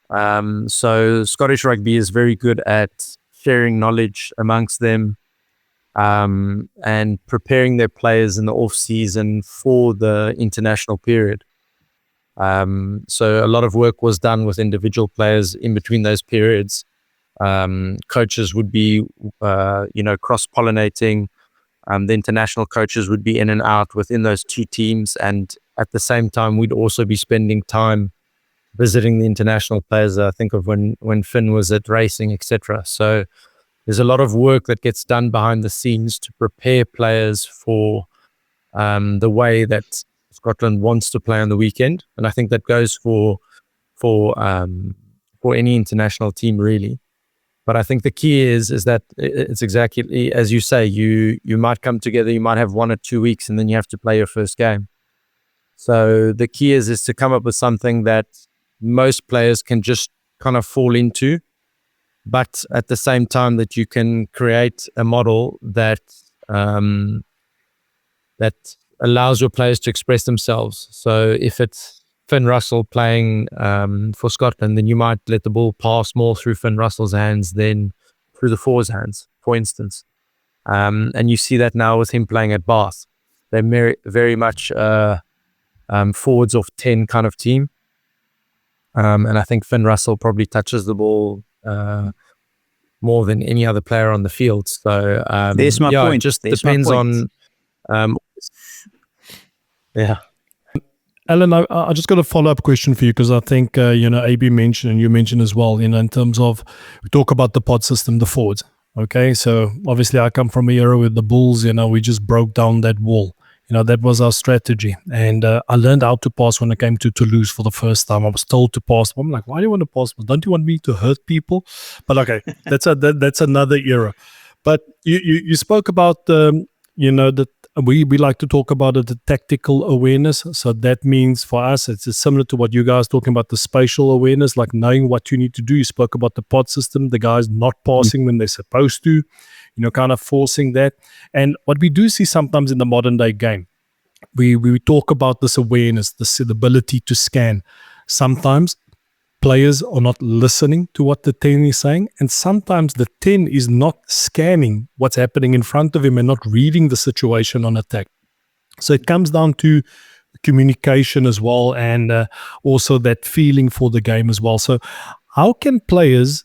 So Scottish rugby is very good at sharing knowledge amongst them, and preparing their players in the off season for the international period. So a lot of work was done with individual players in between those periods. Coaches would be, cross-pollinating. The international coaches would be in and out within those two teams. And at the same time, we'd also be spending time visiting the international players. I think of when Finn was at racing, etc. So there's a lot of work that gets done behind the scenes to prepare players for the way that Scotland wants to play on the weekend. And I think that goes for any international team, really. But I think the key is that it's exactly as you say. You might come together, you might have 1 or 2 weeks, and then you have to play your first game. So the key is to come up with something that most players can just kind of fall into, but at the same time that you can create a model that that allows your players to express themselves. So if it's Finn Russell playing for Scotland, then you might let the ball pass more through Finn Russell's hands than through the forwards' hands, for instance. And you see that now with him playing at Bath. They're very much forwards of 10 kind of team. And I think Finn Russell probably touches the ball more than any other player on the field. So there's my point. It just depends on. Alan, I just got a follow-up question for you, because I think, AB mentioned, and you mentioned as well, in terms of, we talk about the pod system, the forwards. Okay, so obviously I come from an era with the Bulls, we just broke down that wall. That was our strategy. And I learned how to pass when I came to Toulouse for the first time. I was told to pass. I'm like, why do you want to pass? Don't you want me to hurt people? But okay, that's another era. But you spoke about, that we like to talk about the tactical awareness. So that means for us, it's similar to what you guys talking about, the spatial awareness, like knowing what you need to do. You spoke about the pod system, the guys not passing when they're supposed to, kind of forcing that. And what we do see sometimes in the modern day game, we talk about this awareness, this ability to scan. Sometimes players are not listening to what the 10 is saying, and sometimes the 10 is not scanning what's happening in front of him and not reading the situation on attack. So it comes down to communication as well, and also that feeling for the game as well. So how can players,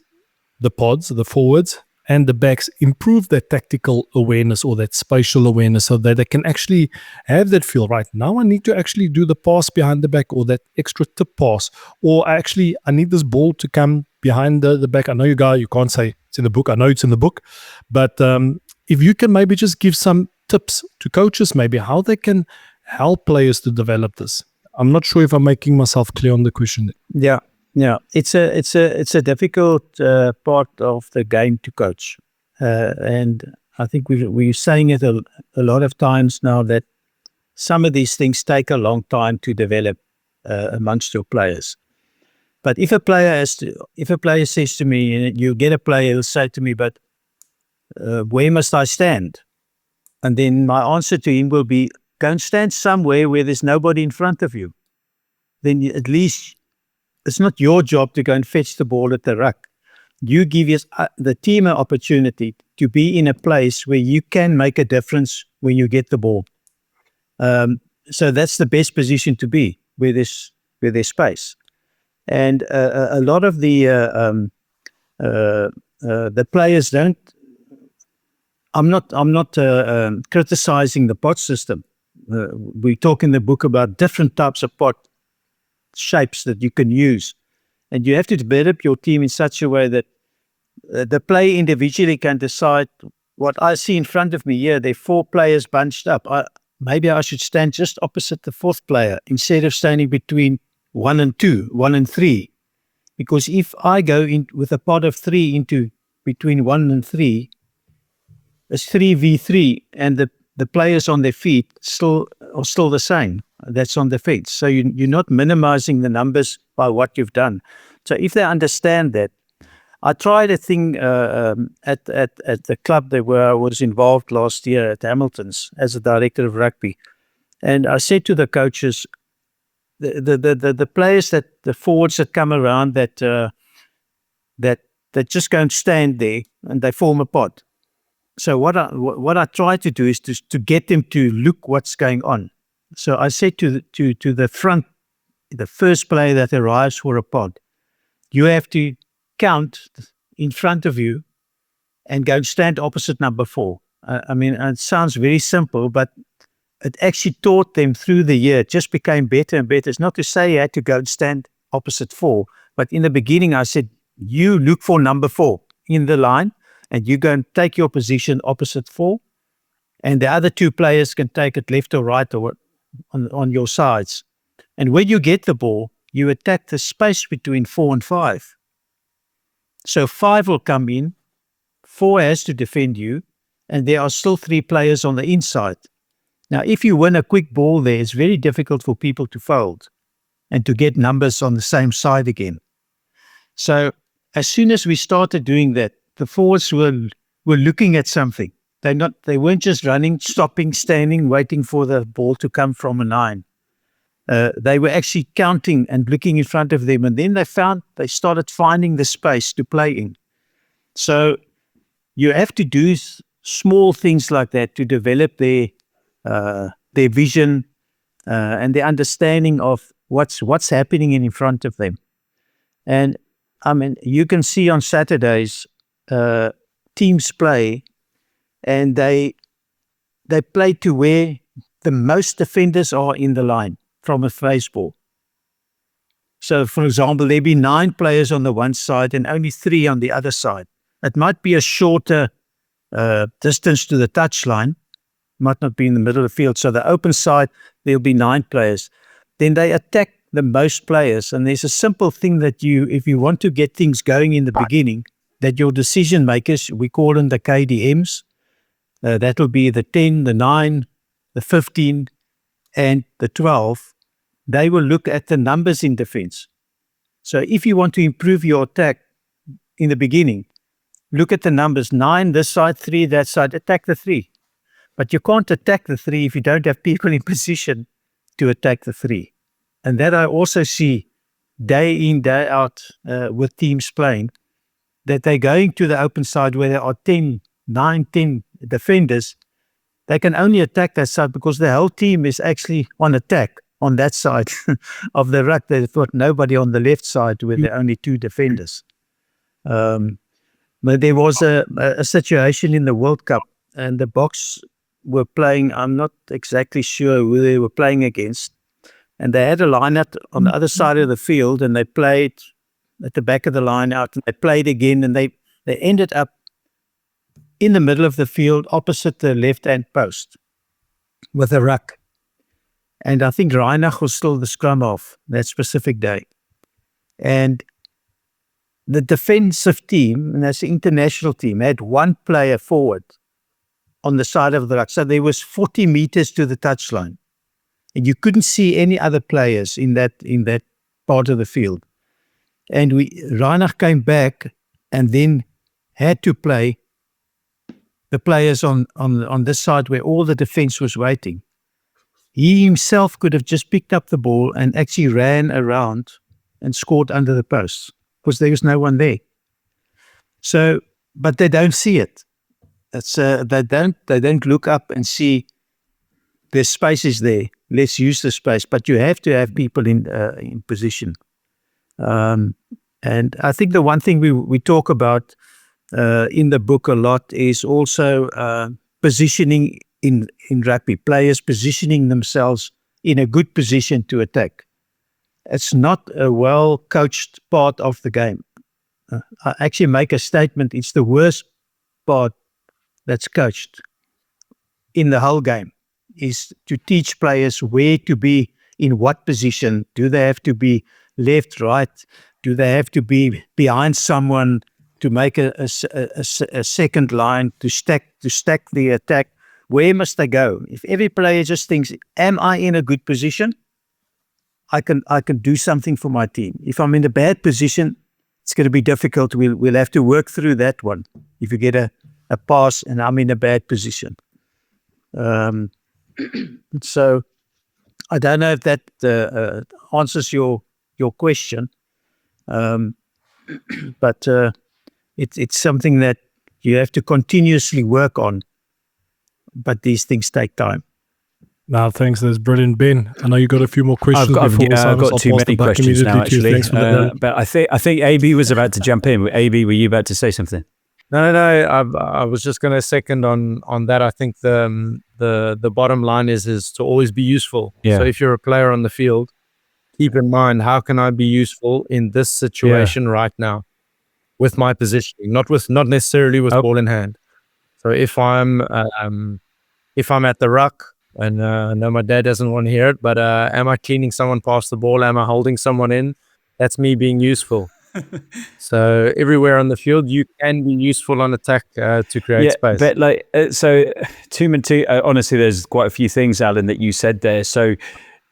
the pods, the forwards, and the backs improve their tactical awareness or that spatial awareness so that they can actually have that feel, right, now I need to actually do the pass behind the back, or that extra tip pass, or actually I need this ball to come behind the back. I know you can't say it's in the book. I know it's in the book. But if you can maybe just give some tips to coaches, maybe how they can help players to develop this. I'm not sure if I'm making myself clear on the question. Yeah. It's a difficult part of the game to coach, and I think we're saying it a lot of times now, that some of these things take a long time to develop amongst your players. But if a player says to me, you get a player who'll say to me, but where must I stand? And then my answer to him will be, go and stand somewhere where there's nobody in front of you. Then at least it's not your job to go and fetch the ball at the ruck. You give the team an opportunity to be in a place where you can make a difference when you get the ball. So that's the best position to be, where there's space. And a lot of the players don't. I'm not criticizing the pod system. We talk in the book about different types of pod shapes that you can use, and you have to develop your team in such a way that the player individually can decide. What I see in front of me here, there are 4 players bunched up. Maybe I should stand just opposite the 4th player instead of standing between 1 and 2, 1 and 3. Because if I go in with a pod of 3 into between 1 and 3, it's 3v3, and the players on their feet are still the same. That's on the fence. So you're not minimizing the numbers by what you've done. So if they understand that, I tried a thing at the club where I was involved last year at Hamilton's as a director of rugby, and I said to the coaches, the players the forwards that come around that just go and stand there and they form a pod. So what I try to do is to get them to look what's going on. So I said to the front, the first player that arrives for a pod, you have to count in front of you and go and stand opposite number 4. I mean, it sounds very simple, but it actually taught them through the year. It just became better and better. It's not to say you had to go and stand opposite 4, but in the beginning I said, you look for number 4 in the line and you go and take your position opposite 4, and the other 2 players can take it left or right or on your sides. And when you get the ball, you attack the space between 4 and 5. So 5 will come in, 4 has to defend you, and there are still 3 players on the inside. Now, if you win a quick ball there, it's very difficult for people to fold and to get numbers on the same side again. So as soon as we started doing that, the forwards were looking at something. They weren't just running, stopping, standing, waiting for the ball to come from a 9. They were actually counting and looking in front of them, and then they started finding the space to play in. So you have to do small things like that to develop their vision and their understanding of what's happening in front of them. And I mean, you can see on Saturdays teams play, and they play to where the most defenders are in the line from a face ball. So, for example, there'll be 9 players on the one side and only 3 on the other side. It might be a shorter distance to the touchline, might not be in the middle of the field. So the open side, there'll be 9 players. Then they attack the most players. And there's a simple thing that if you want to get things going in the beginning, that your decision makers, we call them the KDMs, that will be the 10, the 9, the 15, and the 12, they will look at the numbers in defense. So if you want to improve your attack in the beginning, look at the numbers, 9 this side, 3 that side, attack the 3. But you can't attack the 3 if you don't have people in position to attack the 3. And that I also see day in, day out with teams playing, that they're going to the open side where there are 9, 10 defenders. They can only attack that side because the whole team is actually on attack on that side of the ruck. They've got nobody on the left side where there are only 2 defenders. But there was a situation in the World Cup, and the Boks were playing, I'm not exactly sure who they were playing against, and they had a line-out on the other side of the field, and they played at the back of the line-out, and they played again, and they ended up in the middle of the field opposite the left-hand post with a ruck. And I think Reignite was still the Scrumhalf that specific day. And the defensive team, and that's the international team, had 1 player forward on the side of the ruck. So there was 40 meters to the touchline. And you couldn't see any other players in that part of the field. And Reignite came back and then had to play the players on this side where all the defense was waiting. He himself could have just picked up the ball and actually ran around and scored under the post because there was no one there. So, but they don't see it. It's they don't look up and see the space is there. Let's use the space. But you have to have people in position. And I think the one thing we talk about in the book a lot is also positioning in rugby, players positioning themselves in a good position to attack. It's not a well-coached part of the game. I actually make a statement. It's the worst part that's coached in the whole game, is to teach players where to be, in what position. Do they have to be left, right? Do they have to be behind someone to make a second line to stack the attack? Where must they go? If every player just thinks, am I in a good position? I can do something for my team. If I'm in a bad position, it's going to be difficult. We'll have to work through that one. If you get a pass and I'm in a bad position. So I don't know if that answers your question, but it's something that you have to continuously work on. But these things take time. No, thanks. That's brilliant, Ben. I know you got a few more questions. I've got too many questions now, actually. Thanks for the but I think AB was about to jump in. AB, were you about to say something? No. I was just going to second on that. I think the bottom line is to always be useful. Yeah. So if you're a player on the field, keep in mind, how can I be useful in this situation right now with my positioning, not necessarily with ball in hand. So if I'm at the ruck, and I know my dad doesn't want to hear it, but am I cleaning someone past the ball? Am I holding someone in? That's me being useful. So everywhere on the field, you can be useful on attack to create space. But honestly, there's quite a few things, Alan, that you said there. So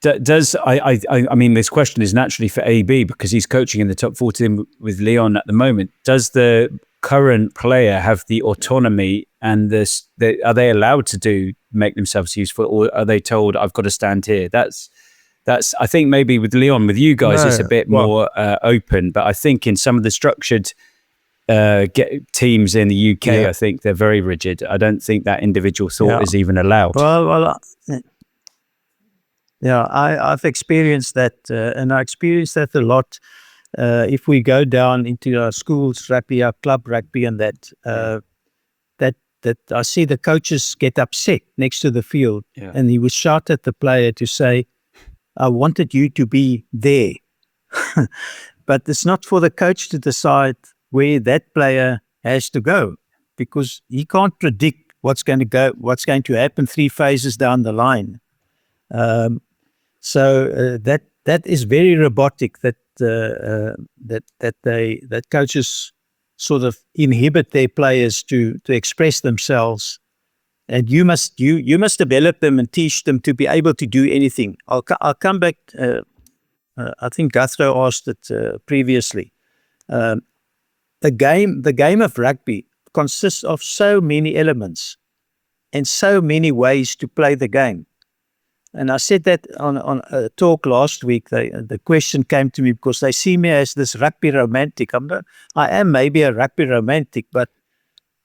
I mean, this question is naturally for AB because he's coaching in the top 14 with Lyon at the moment. Does the current player have the autonomy and are they allowed to make themselves useful, or are they told, I've got to stand here? That's I think maybe with Lyon, with you guys, it's a bit more open, but I think in some of the structured teams in the UK, I think they're very rigid. I don't think that individual thought is even allowed. I've experienced that, and I experienced that a lot. If we go down into our schools rugby, our club rugby, and that I see the coaches get upset next to the field, and he would shout at the player to say, I wanted you to be there. But it's not for the coach to decide where that player has to go, because he can't predict what's going to happen 3 phases down the line. So that is very robotic, that coaches sort of inhibit their players to express themselves, and you must develop them and teach them to be able to do anything. I'll come back. I think Gurthro asked it previously. The game of rugby consists of so many elements and so many ways to play the game. And I said that on a talk last week. The question came to me because they see me as this rugby romantic. I am maybe a rugby romantic, but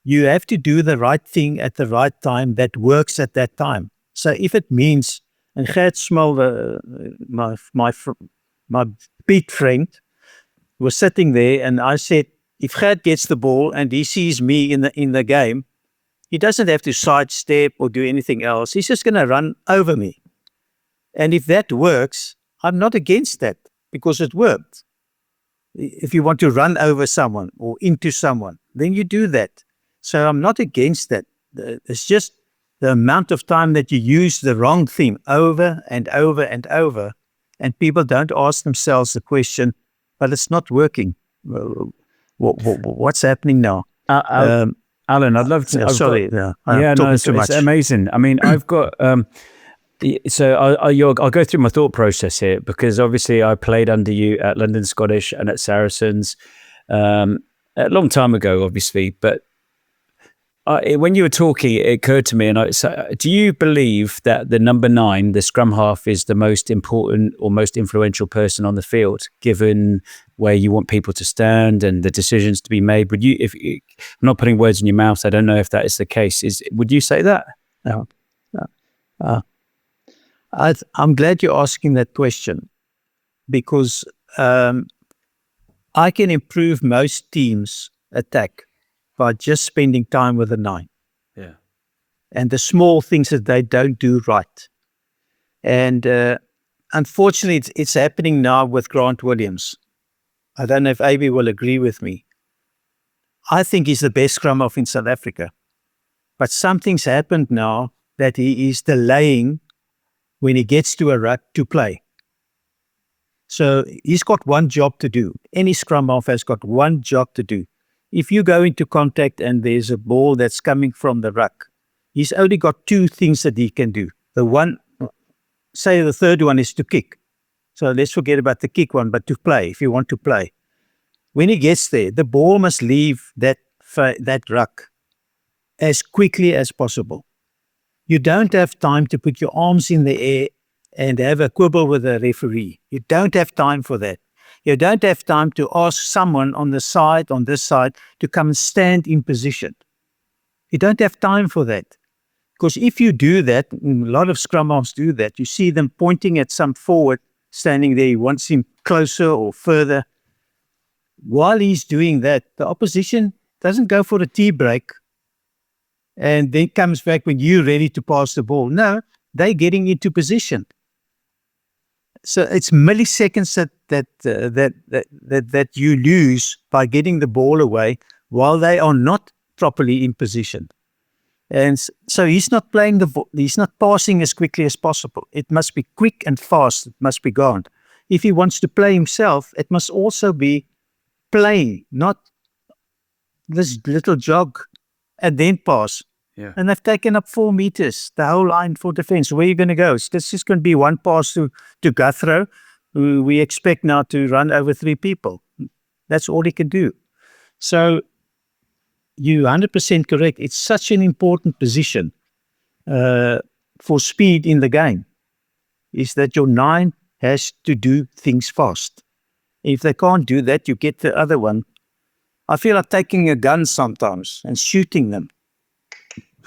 you have to do the right thing at the right time that works at that time. So if it means, and Gert Small, my big friend, was sitting there, and I said, if Gert gets the ball and he sees me in the game, he doesn't have to sidestep or do anything else. He's just going to run over me. And if that works, I'm not against that because it worked. If you want to run over someone or into someone, then you do that. So I'm not against that. It's just the amount of time that you use the wrong thing over and over and over, and people don't ask themselves the question, but it's not working. What's happening now? Alan, I'd love to. It's amazing. I mean, I've got. So I'll go through my thought process here, because obviously I played under you at London Scottish and at Saracens a long time ago, obviously. But when you were talking, it occurred to me, do you believe that the number 9, the Scrumhalf, is the most important or most influential person on the field, given where you want people to stand and the decisions to be made? Would you, I'm not putting words in your mouth, I don't know if that is the case. Would you say that? No. I'm glad you're asking that question, because I can improve most teams' attack by just spending time with the 9. Yeah. And the small things that they don't do right. And unfortunately, it's happening now with Grant Williams. I don't know if AB will agree with me. I think he's the best scrum half in South Africa. But something's happened now that he is delaying when he gets to a ruck to play. So he's got one job to do. Any scrum half has got one job to do. If you go into contact and there's a ball that's coming from the ruck, he's only got two things that he can do. The one, say the third one is to kick. So let's forget about the kick one, but to play, if you want to play. When he gets there, the ball must leave that ruck as quickly as possible. You don't have time to put your arms in the air and have a quibble with the referee. You don't have time for that. You don't have time to ask someone on this side, to come and stand in position. You don't have time for that. Because if you do that, a lot of scrum halves do that, you see them pointing at some forward standing there, he wants him closer or further. While he's doing that, the opposition doesn't go for a tea break and then comes back when you're ready to pass the ball. No, they're getting into position. So it's milliseconds that you lose by getting the ball away while they are not properly in position. And so he's not playing he's not passing as quickly as possible. It must be quick and fast. It must be gone. If he wants to play himself, it must also be playing, not this little jog and then pass. Yeah. And they've taken up 4 meters, the whole line for defense. Where are you going to go? This is going to be one pass to Gurthro, who we expect now to run over 3 people. That's all he can do. So you're 100% correct. It's such an important position for speed in the game, is that your 9 has to do things fast. If they can't do that, you get the other one. I feel like taking a gun sometimes and shooting them.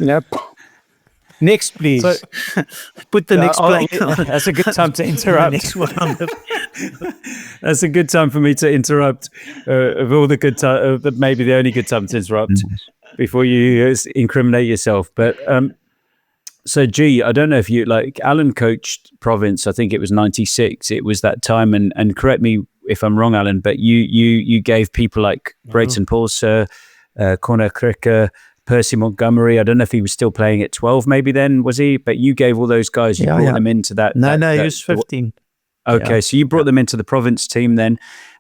You know, next, please. So, Put the next play. That's a good time to interrupt. Next one. That's a good time for me to interrupt. Of all the good time, maybe the only good time to interrupt before you incriminate yourself. But so, G, I don't know if you Alan coached Province. I think it was '96. It was that time, and correct me if I'm wrong, Alan. But you gave people like Brayton Paulser, Conor Cricker, Percy Montgomery. I don't know if he was still playing at 12 maybe then, was he? But you gave all those guys, you brought them into that. No, he was 15. Okay, so you brought them into the Province team then.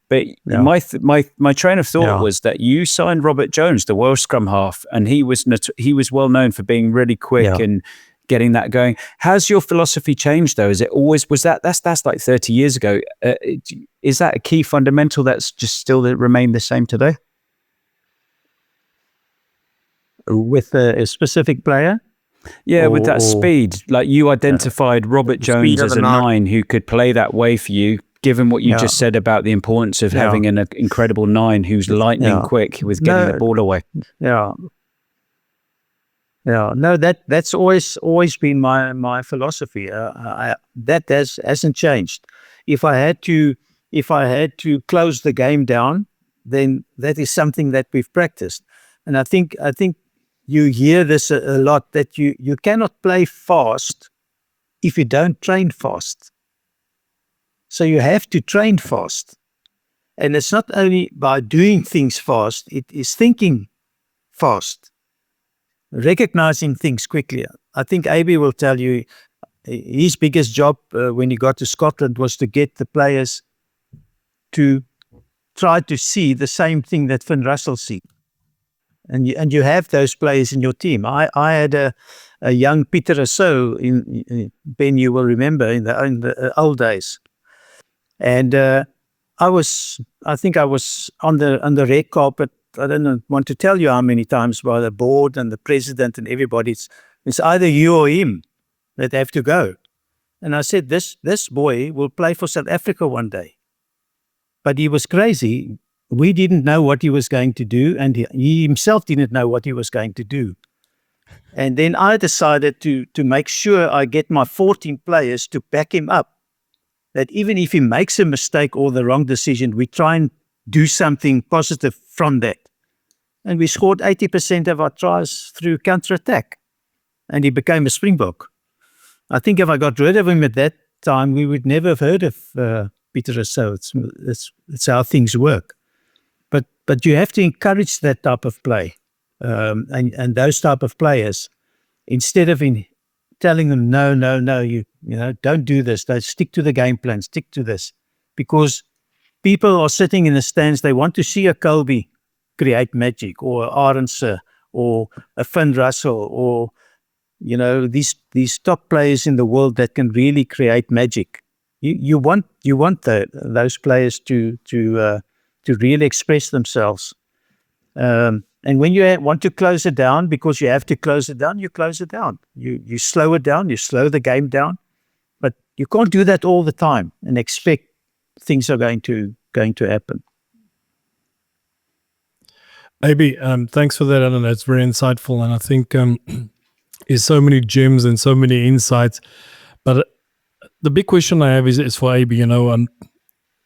But my train of thought was that you signed Robert Jones, the Welsh scrum half, and he was well known for being really quick and getting that going. Has your philosophy changed though? Is it always, that's like 30 years ago. Is that a key fundamental that's just still remained the same today? With a specific player? Yeah, with that speed. Like you identified Robert Jones as a 9 who could play that way for you, given what you just said about the importance of having an incredible 9 who's lightning quick with getting the ball away. Yeah. No, that's always been my philosophy. That hasn't changed. If I had to close the game down, then that is something that we've practiced. And I think you hear this a lot, that you cannot play fast if you don't train fast. So you have to train fast. And it's not only by doing things fast, it is thinking fast, recognizing things quickly. I think AB will tell you his biggest job when he got to Scotland was to get the players to try to see the same thing that Finn Russell sees. And you have those players in your team. I had a young Peter Rousseau, Ben, you will remember, in the old days. And I think I was on the red carpet, I don't want to tell you how many times, by the board and the president and everybody. It's either you or him that have to go. And I said, this boy will play for South Africa one day. But he was crazy. We didn't know what he was going to do, and he himself didn't know what he was going to do. And then I decided to make sure I get my 14 players to back him up, that even if he makes a mistake or the wrong decision, we try and do something positive from that. And we scored 80% of our tries through counter-attack, and he became a Springbok. I think if I got rid of him at that time, we would never have heard of Peter Rousseau. It's how things work. but you have to encourage that type of play, and those type of players, instead of telling them no, you know, don't do this, don't stick to the game plan, stick to this, because people are sitting in the stands, they want to see a Colby create magic, or Arendse, or a Finn Russell, or you know, these top players in the world that can really create magic. You want those players to really express themselves. And when you want to close it down, because you have to close it down, you close it down. You slow it down, you slow the game down, but you can't do that all the time and expect things are going to happen. AB, thanks for that, Alan. That's very insightful, and I think there's so many gems and so many insights. But the big question I have is for AB. You know,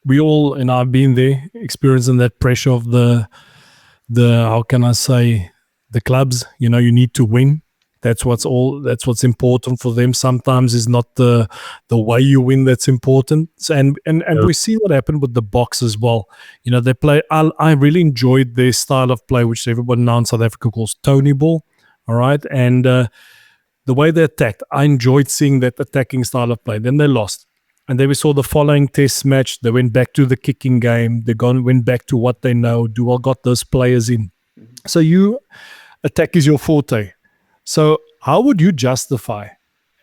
we all, and I've been there, experiencing that pressure of the how can I say, the clubs. You know, you need to win. That's what's important for them. Sometimes it's not the way you win that's important. So, and we see what happened with the Boks as well. You know, they play. I really enjoyed their style of play, which everyone now in South Africa calls Tony ball. All right, and the way they attacked, I enjoyed seeing that attacking style of play. Then they lost, and then we saw the following Test match. They went back to the kicking game. Went back to what they know. Dual got those players in. So attack is your forte. So how would you justify,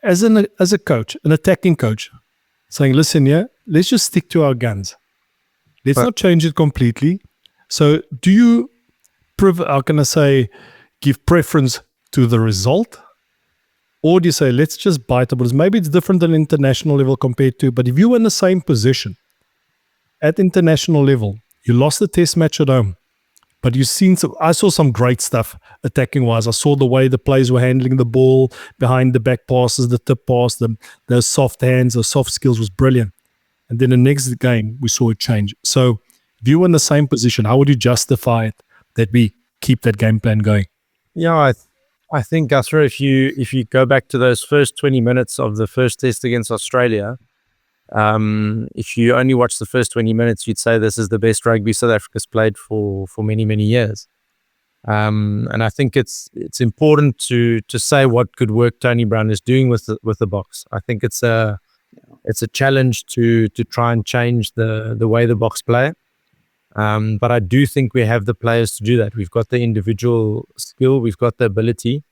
as a coach, an attacking coach, saying, listen, let's just stick to our guns. Let's not change it completely. So do you, how can I say, give preference to the result? Or do you say, let's just bite the bullets? Maybe it's different than international level compared to, but if you were in the same position at international level, you lost the Test match at home, but I saw some great stuff attacking wise. I saw the way the players were handling the ball, behind the back passes, the tip pass, the soft hands, the soft skills was brilliant. And then the next game, we saw it change. So if you were in the same position, how would you justify it that we keep that game plan going? Yeah, I think, Gurthro, if you go back to those first 20 minutes of the first test against Australia, if you only watch the first 20 minutes, you'd say this is the best rugby South Africa's played for many, many years. And I think it's important to say what good work Tony Brown is doing with the Boks. I think it's a challenge to try and change the way the Boks play. But I do think we have the players to do that. We've got the individual skill, we've got the ability,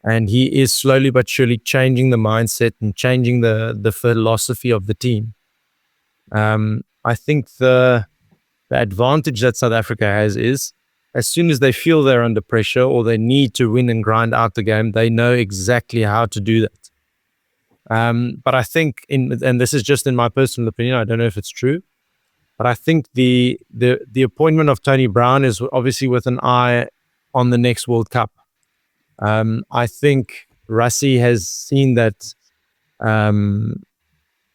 and he is slowly but surely changing the mindset and changing the philosophy of the team. I think the advantage that South Africa has is, as soon as they feel they're under pressure or they need to win and grind out the game, they know exactly how to do that. But I think, and this is just in my personal opinion, I don't know if it's true, but I think the appointment of Tony Brown is obviously with an eye on the next World Cup. I think Rassie has seen that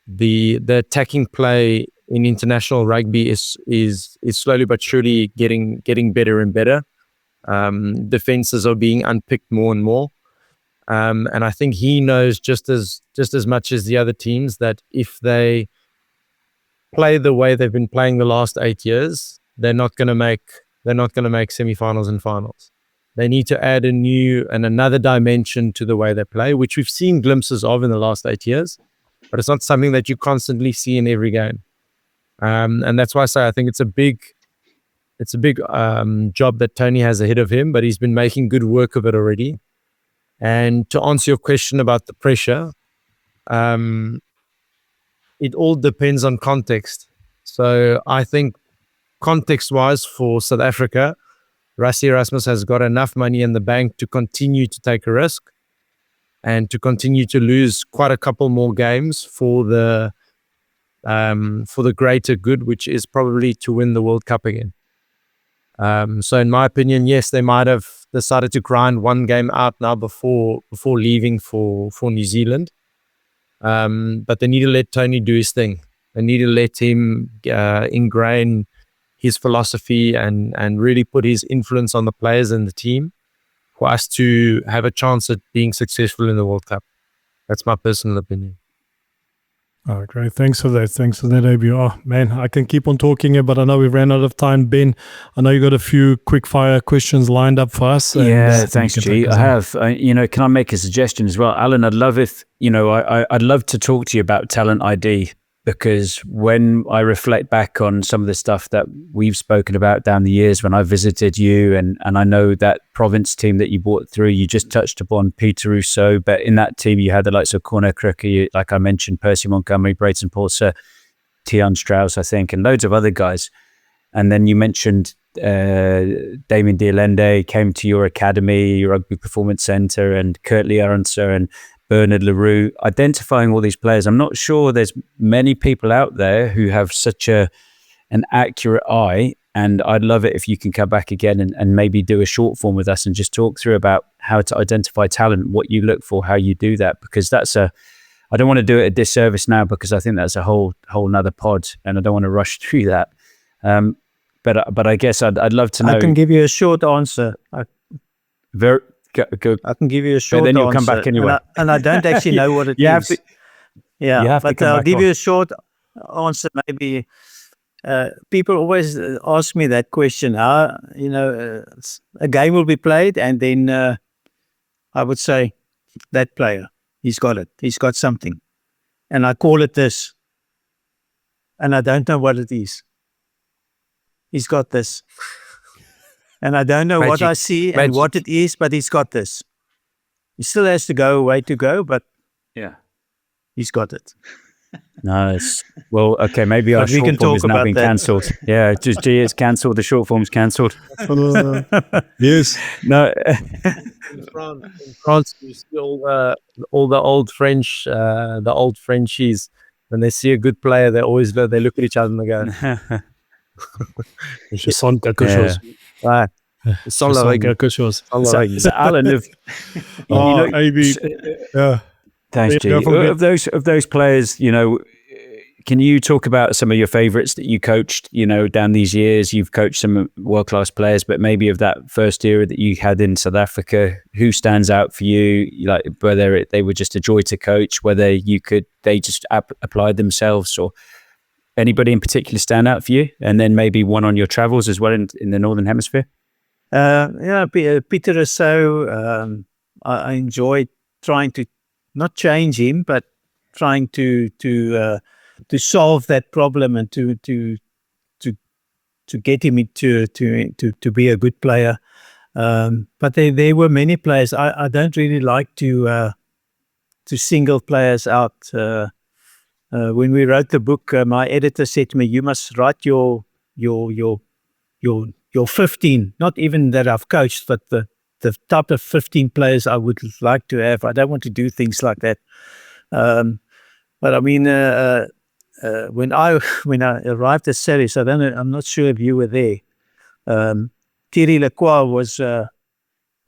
the attacking play in international rugby is slowly but surely getting better and better. Defenses are being unpicked more and more. And I think he knows just as much as the other teams that if they play the way they've been playing the last 8 years, they're not going to make semi-finals and finals. They need to add a new and another dimension to the way they play, which we've seen glimpses of in the last 8 years, but it's not something that you constantly see in every game. And that's why I say I think it's a big job that Tony has ahead of him, but he's been making good work of it already. And to answer your question about the pressure, it all depends on context. So I think context-wise for South Africa, Rassie Erasmus has got enough money in the bank to continue to take a risk and to continue to lose quite a couple more games for the greater good, which is probably to win the World Cup again. So in my opinion, yes, they might have decided to grind one game out now before leaving for New Zealand. But they need to let Tony do his thing. They need to let him ingrain his philosophy and really put his influence on the players and the team for us to have a chance at being successful in the World Cup. That's my personal opinion. Oh, great. Thanks for that. Thanks for that, AB. Oh, man, I can keep on talking here, but I know we've ran out of time. Ben, I know you got a few quick fire questions lined up for us. Yeah, thanks, G. I have. Can I make a suggestion as well? Alan, I'd love if, I'd love to talk to you about talent ID, because when I reflect back on some of the stuff that we've spoken about down the years when I visited you, and I know that province team that you brought through, you just touched upon Peter Rousseau, but in that team you had the likes of Corner Crooker, like I mentioned, Percy Montgomery, Brayton Paulser, Tian Strauss, I think, and loads of other guys. And then you mentioned Damien Dialende came to your academy, your Rugby Performance Centre, and Kurtley Aronser and Bernard Leroux, identifying all these players. I'm not sure there's many people out there who have such an accurate eye, and I'd love it if you can come back again and maybe do a short form with us and just talk through about how to identify talent, what you look for, how you do that, because I don't want to do it a disservice now, because I think that's a whole nother pod, and I don't want to rush through that. But I guess I'd love to know. I can give you a short answer. I can give you a short answer. Then you'll come back anyway. And I don't actually know what it is. But I'll give you a short answer. Maybe people always ask me that question. A game will be played, and then I would say, that player, he's got it. He's got something. And I call it this. And I don't know what it is. He's got this. And I don't know what I see and what it is, but he's got this. He still has to go away to go, but he's got it. Nice. Well, okay, maybe our short form has now been cancelled. Yeah, just G is cancelled. The short form's cancelled. Yes. No. In France, you see all the old French, the old Frenchies. When they see a good player, they look at each other and they go, Je sens quelque chose. Sans la règle. Quelque chose. So Alan, AB. Yeah. Thanks, G. Of those players, can you talk about some of your favourites that you coached, down these years? You've coached some world-class players, but maybe of that first era that you had in South Africa, who stands out for you? Like whether they were just a joy to coach, whether they just applied themselves, or anybody in particular stand out for you? And then maybe one on your travels as well in the Northern Hemisphere? Peter Rousseau, I enjoyed trying to not change him, but trying to solve that problem and to get him to be a good player. But there were many players. I don't really like to single players out. When we wrote the book, my editor said to me, "You must write your 15, not even that I've coached, but the type of 15 players I would like to have. I don't want to do things like that." But I mean, when I arrived at Saracens, I'm not sure if you were there. Thierry Lacroix was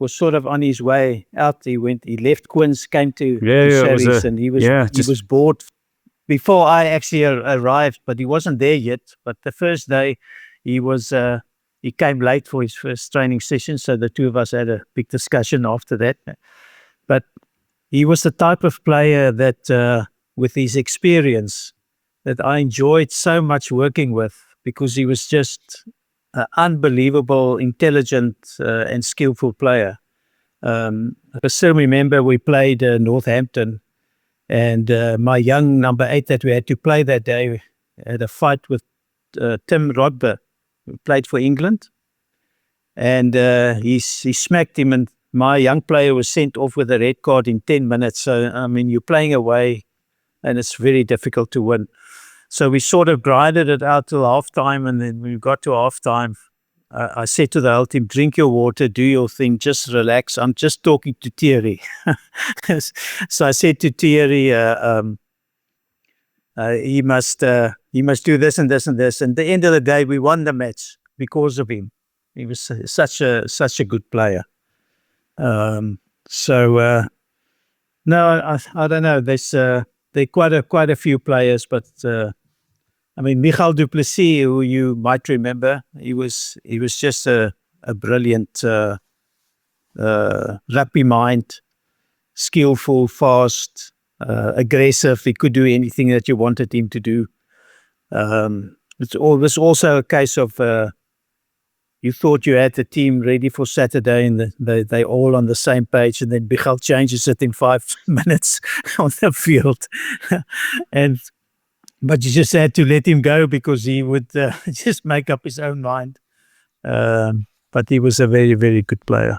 sort of on his way out. He left Quins, came to Saracens, and he was bored before I actually arrived, but he wasn't there yet. But the first day, he came late for his first training session, so the two of us had a big discussion after that. But he was the type of player that, with his experience, that I enjoyed so much working with, because he was just an unbelievable, intelligent and skillful player. I still remember we played Northampton, and my young number 8 that we had to play that day had a fight with Tim Rodber, who played for England, and he smacked him, and my young player was sent off with a red card in 10 minutes. So, I mean, you're playing away, and it's very difficult to win. So we sort of grinded it out till halftime, and then when we got to halftime, I said to the whole team, "Drink your water, do your thing, just relax. I'm just talking to Thierry." So I said to Thierry, he must do this and this and this. And at the end of the day, we won the match because of him. He was such a good player. No, I don't know. There are quite a few players, but I mean, Michael du Plessis, who you might remember, he was just a brilliant rugby mind, skillful, fast, aggressive. He could do anything that you wanted him to do. It was also a case of you thought you had the team ready for Saturday and they all on the same page, and then Michal changes it in 5 minutes on the field. But you just had to let him go because he would just make up his own mind. But he was a very, very good player.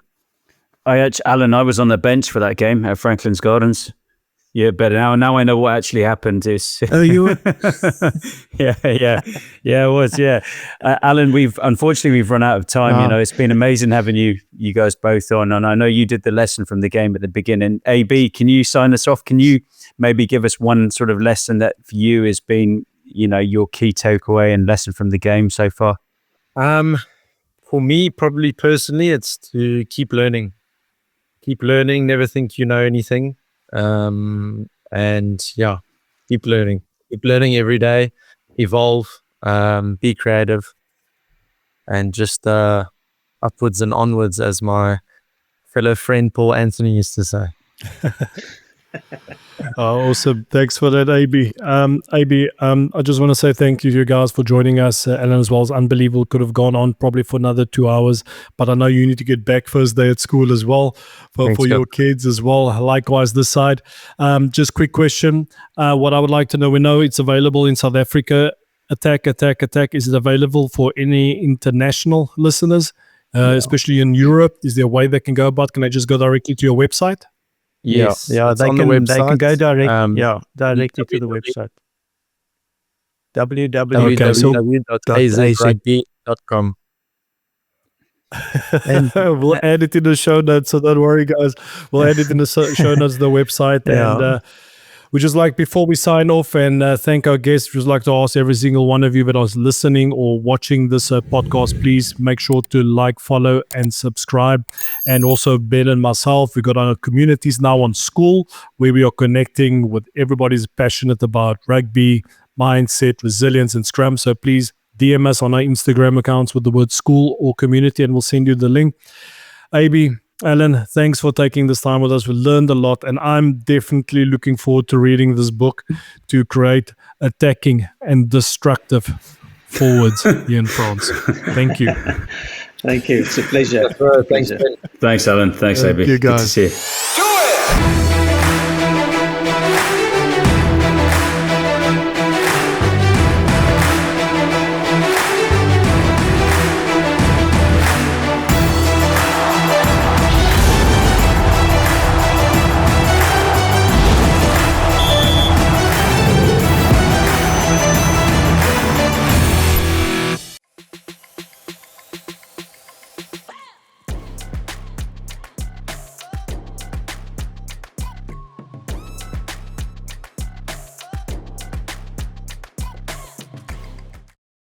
Alan, I was on the bench for that game at Franklin's Gardens. Yeah, but now I know what actually happened. Oh, you were? yeah, it was. Yeah, Alan, we've run out of time. Oh. You know, it's been amazing having you guys both on, and I know you did the lesson from the game at the beginning. AB, can you sign us off? Can you maybe give us one sort of lesson that for you has been, you know, your key takeaway and lesson from the game so far? For me, probably personally, it's to keep learning. Keep learning. Never think you know anything. And yeah, keep learning every day, evolve, be creative, and just upwards and onwards, as my fellow friend Paul Anthony used to say. Awesome. Thanks for that, AB. AB, I just want to say thank you to you guys for joining us. Alan as well. It's unbelievable. Could have gone on probably for another 2 hours, but I know you need to get back first day at school as well for your kids as well. Likewise this side. Just quick question. What I would like to know, we know it's available in South Africa. Attack. Is it available for any international listeners, especially in Europe? Is there a way they can go about? Can I just go directly to your website? Yes, yeah, they can go direct, directly to the website. www.azrugby.com. And we'll add it in the show notes, so don't worry, guys. We'll add it in the show notes, the website. Yeah. And we just like, before we sign off and thank our guests, just like to ask every single one of you that is listening or watching this podcast, please make sure to like, follow, and subscribe. And also Ben and myself, we got our communities now on School, where we are connecting with everybody who's passionate about rugby, mindset, resilience, and Scrum. So please DM us on our Instagram accounts with the word School or Community, and we'll send you the link. AB, Alan, thanks for taking this time with us. We learned a lot, and I'm definitely looking forward to reading this book to create attacking and destructive forwards here in France. Thank you. thank you. It's a pleasure. Thanks, Ben. Thanks, Alan. Thanks, AB. You guys. Good to see you. Do it!